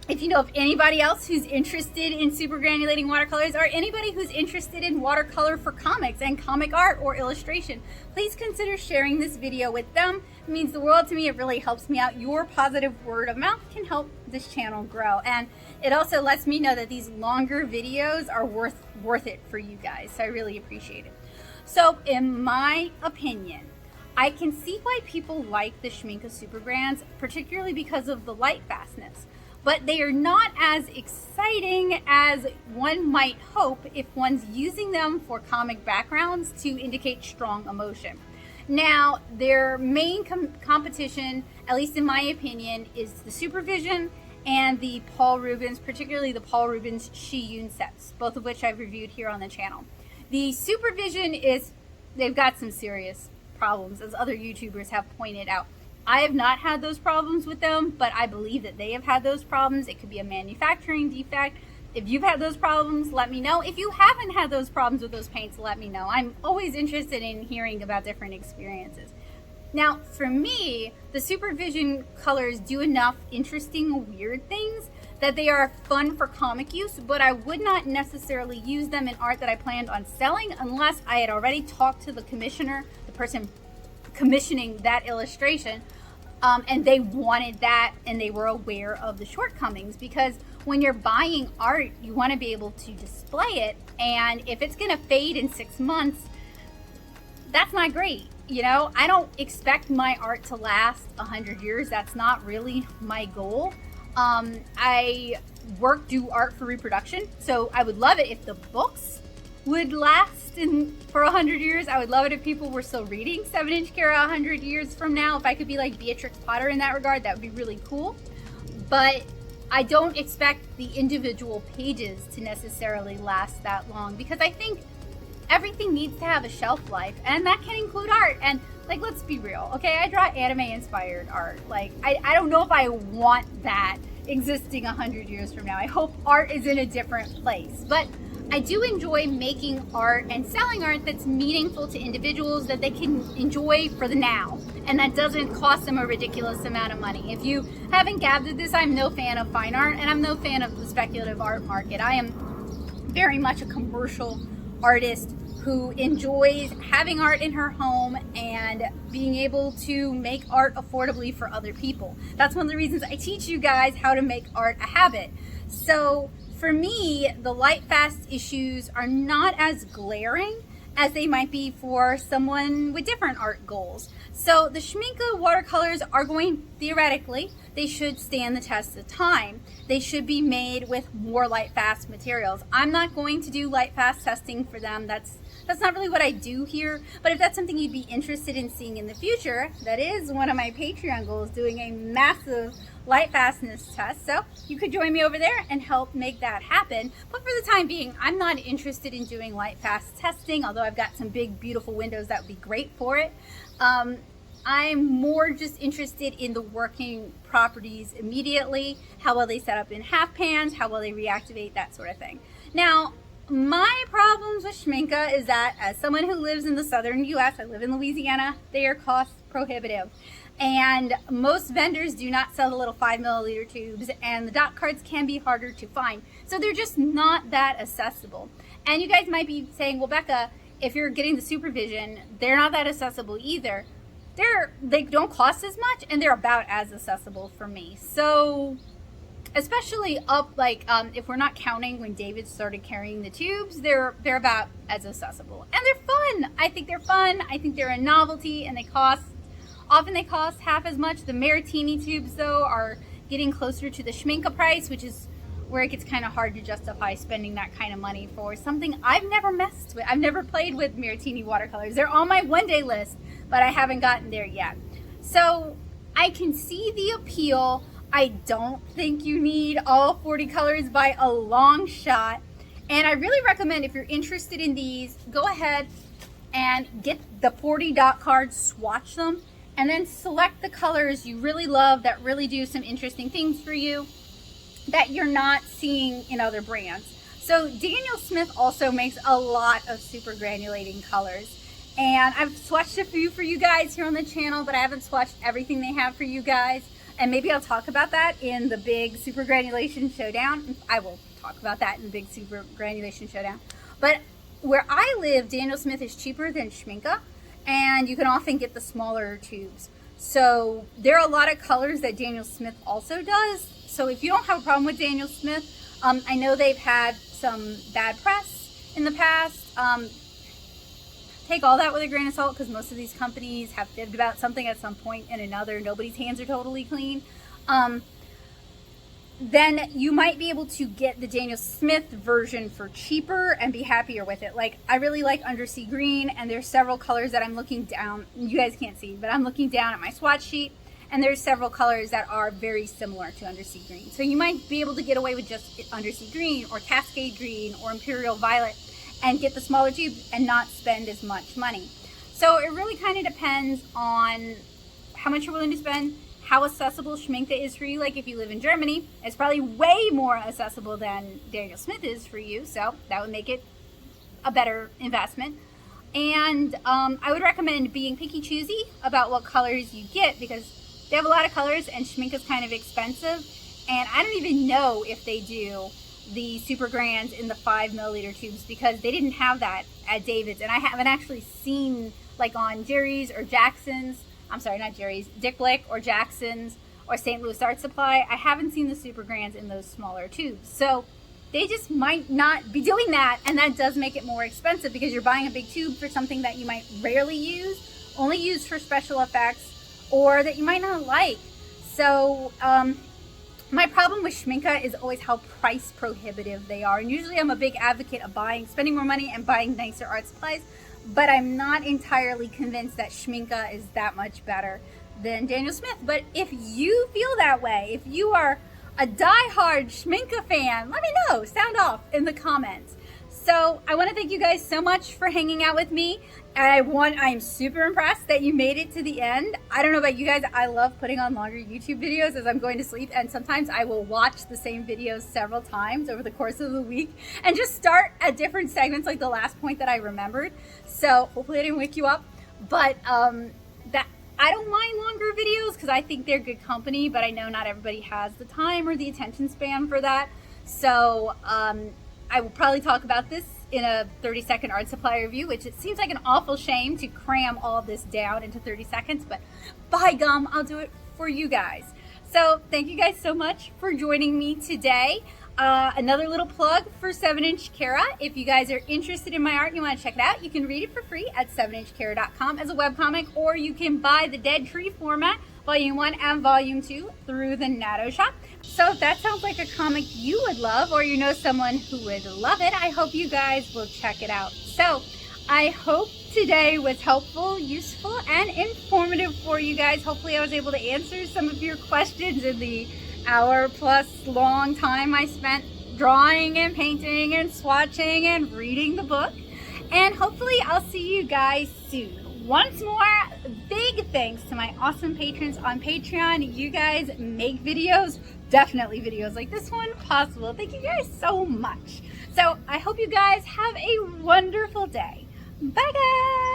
A: if you know of anybody else who's interested in super granulating watercolors, or anybody who's interested in watercolor for comics and comic art or illustration, please consider sharing this video with them. It means the world to me. It really helps me out. Your positive word of mouth can help this channel grow, and it also lets me know that these longer videos are worth it for you guys. So I really appreciate it. So in my opinion, I can see why people like the Schmincke Supergrans, particularly because of the light fastness. But they are not as exciting as one might hope if one's using them for comic backgrounds to indicate strong emotion. Now, their main competition, at least in my opinion, is the Supervision and the Paul Rubens, particularly the Paul Rubens Shiyun sets, both of which I've reviewed here on the channel. The Supervision they've got some serious problems, as other YouTubers have pointed out. I have not had those problems with them, but I believe that they have had those problems. It could be a manufacturing defect. If you've had those problems, let me know. If you haven't had those problems with those paints, let me know. I'm always interested in hearing about different experiences. Now, for me, the Supervision colors do enough interesting, weird things that they are fun for comic use, but I would not necessarily use them in art that I planned on selling unless I had already talked to the commissioner, the person commissioning that illustration, and they wanted that and they were aware of the shortcomings, because when you're buying art, you want to be able to display it, and if it's going to fade in 6 months, that's not great. You know, I don't expect my art to last 100 years. That's not really my goal. I do art for reproduction, so I would love it if the books would last for 100 years. I would love it if people were still reading 7-inch Kara 100 years from now. If I could be like Beatrix Potter in that regard, that would be really cool. But I don't expect the individual pages to necessarily last that long, because I think everything needs to have a shelf life, and that can include art. And like, let's be real, okay? I draw anime inspired art. Like, I don't know if I want that existing 100 years from now. I hope art is in a different place, but I do enjoy making art and selling art that's meaningful to individuals, that they can enjoy for the now, and that doesn't cost them a ridiculous amount of money. If you haven't gathered this, I'm no fan of fine art, and I'm no fan of the speculative art market. I am very much a commercial artist who enjoys having art in her home and being able to make art affordably for other people. That's one of the reasons I teach you guys how to make art a habit. So for me, the light fast issues are not as glaring as they might be for someone with different art goals. So the Schmincke watercolors are going, theoretically, they should stand the test of time. They should be made with more light fast materials. I'm not going to do light fast testing for them. That's not really what I do here. But if that's something you'd be interested in seeing in the future, that is one of my Patreon goals, doing a massive light fastness test. So you could join me over there and help make that happen. But for the time being, I'm not interested in doing light fast testing, although I've got some big, beautiful windows that would be great for it. I'm more just interested in the working properties immediately, how well they set up in half pans, how well they reactivate, that sort of thing. Now, my problems with Schmincke is that as someone who lives in the southern US, I live in Louisiana, they are cost prohibitive. And most vendors do not sell the little 5 milliliter tubes, and the Dotcards can be harder to find. So they're just not that accessible. And you guys might be saying, well, Becca, if you're getting the Supervision, they're not that accessible either. They don't cost as much, and they're about as accessible for me. So especially up, like, if we're not counting when David started carrying the tubes, they're about as accessible. And they're fun. I think they're fun. I think they're a novelty, and often they cost half as much. The Maritini tubes, though, are getting closer to the Schmincke price, which is where it gets kind of hard to justify spending that kind of money for something I've never messed with. I've never played with Maritini watercolors. They're on my one-day list, but I haven't gotten there yet. So I can see the appeal. I don't think you need all 40 colors by a long shot. And I really recommend, if you're interested in these, go ahead and get the 40 Dotcards, swatch them, and then select the colors you really love that really do some interesting things for you that you're not seeing in other brands. So Daniel Smith also makes a lot of super granulating colors, and I've swatched a few for you guys here on the channel, but I haven't swatched everything they have for you guys, and maybe I'll talk about that in the big super granulation showdown. I will talk about that in the big super granulation showdown. But where I live, Daniel Smith is cheaper than Schmicnke, and you can often get the smaller tubes. So there are a lot of colors that Daniel Smith also does. So if you don't have a problem with Daniel Smith, I know they've had some bad press in the past. Take all that with a grain of salt, because most of these companies have fibbed about something at some point and another. Nobody's hands are totally clean. Then you might be able to get the Daniel Smith version for cheaper and be happier with it. Like, I really like Undersea Green, and there's several colors that I'm looking down. You guys can't see, but I'm looking down at my swatch sheet, and there's several colors that are very similar to Undersea Green. So you might be able to get away with just Undersea Green or Cascade Green or Imperial Violet and get the smaller tube and not spend as much money. So it really kind of depends on how much you're willing to spend, how accessible Schmicnke is for you. Like if you live in Germany, it's probably way more accessible than Daniel Smith is for you, so that would make it a better investment. And I would recommend being picky choosy about what colors you get, because they have a lot of colors and Schmicnke is kind of expensive, and I don't even know if they do the Supergrans in the 5 milliliter tubes, because they didn't have that at David's, and I haven't actually seen like on Jerry's or Jackson's. I'm sorry, not Jerry's, Dick Blick or Jackson's or St. Louis Art Supply. I haven't seen the Supergrans in those smaller tubes. So they just might not be doing that, and that does make it more expensive, because you're buying a big tube for something that you might rarely use, only use for special effects, or that you might not like. So my problem with Schmicnke is always how price prohibitive they are. And usually I'm a big advocate of spending more money and buying nicer art supplies, but I'm not entirely convinced that Schmicnke is that much better than Daniel Smith. But if you feel that way, if you are a die-hard Schmicnke fan, let me know, sound off in the comments. So I want to thank you guys so much for hanging out with me. I'm super impressed that you made it to the end. I don't know about you guys, I love putting on longer YouTube videos as I'm going to sleep, and sometimes I will watch the same videos several times over the course of the week and just start at different segments, like the last point that I remembered. So hopefully I didn't wake you up, but that I don't mind longer videos because I think they're good company, but I know not everybody has the time or the attention span for that. So I will probably talk about this in a 30-second art supply review, which it seems like an awful shame to cram all of this down into 30 seconds, but by gum, I'll do it for you guys. So thank you guys so much for joining me today. Another little plug for 7-inch Kara. If you guys are interested in my art and you want to check it out, you can read it for free at 7inchkara.com as a webcomic, or you can buy the Dead Tree format, Volume 1 and Volume 2, through the Natto Shop. So if that sounds like a comic you would love, or you know someone who would love it, I hope you guys will check it out. So I hope today was helpful, useful, and informative for you guys. Hopefully I was able to answer some of your questions in the hour-plus long time I spent drawing and painting and swatching and reading the book. And hopefully I'll see you guys soon. Once more, big thanks to my awesome patrons on Patreon. You guys make videos, definitely videos like this one, possible. Thank you guys so much. So I hope you guys have a wonderful day. Bye guys!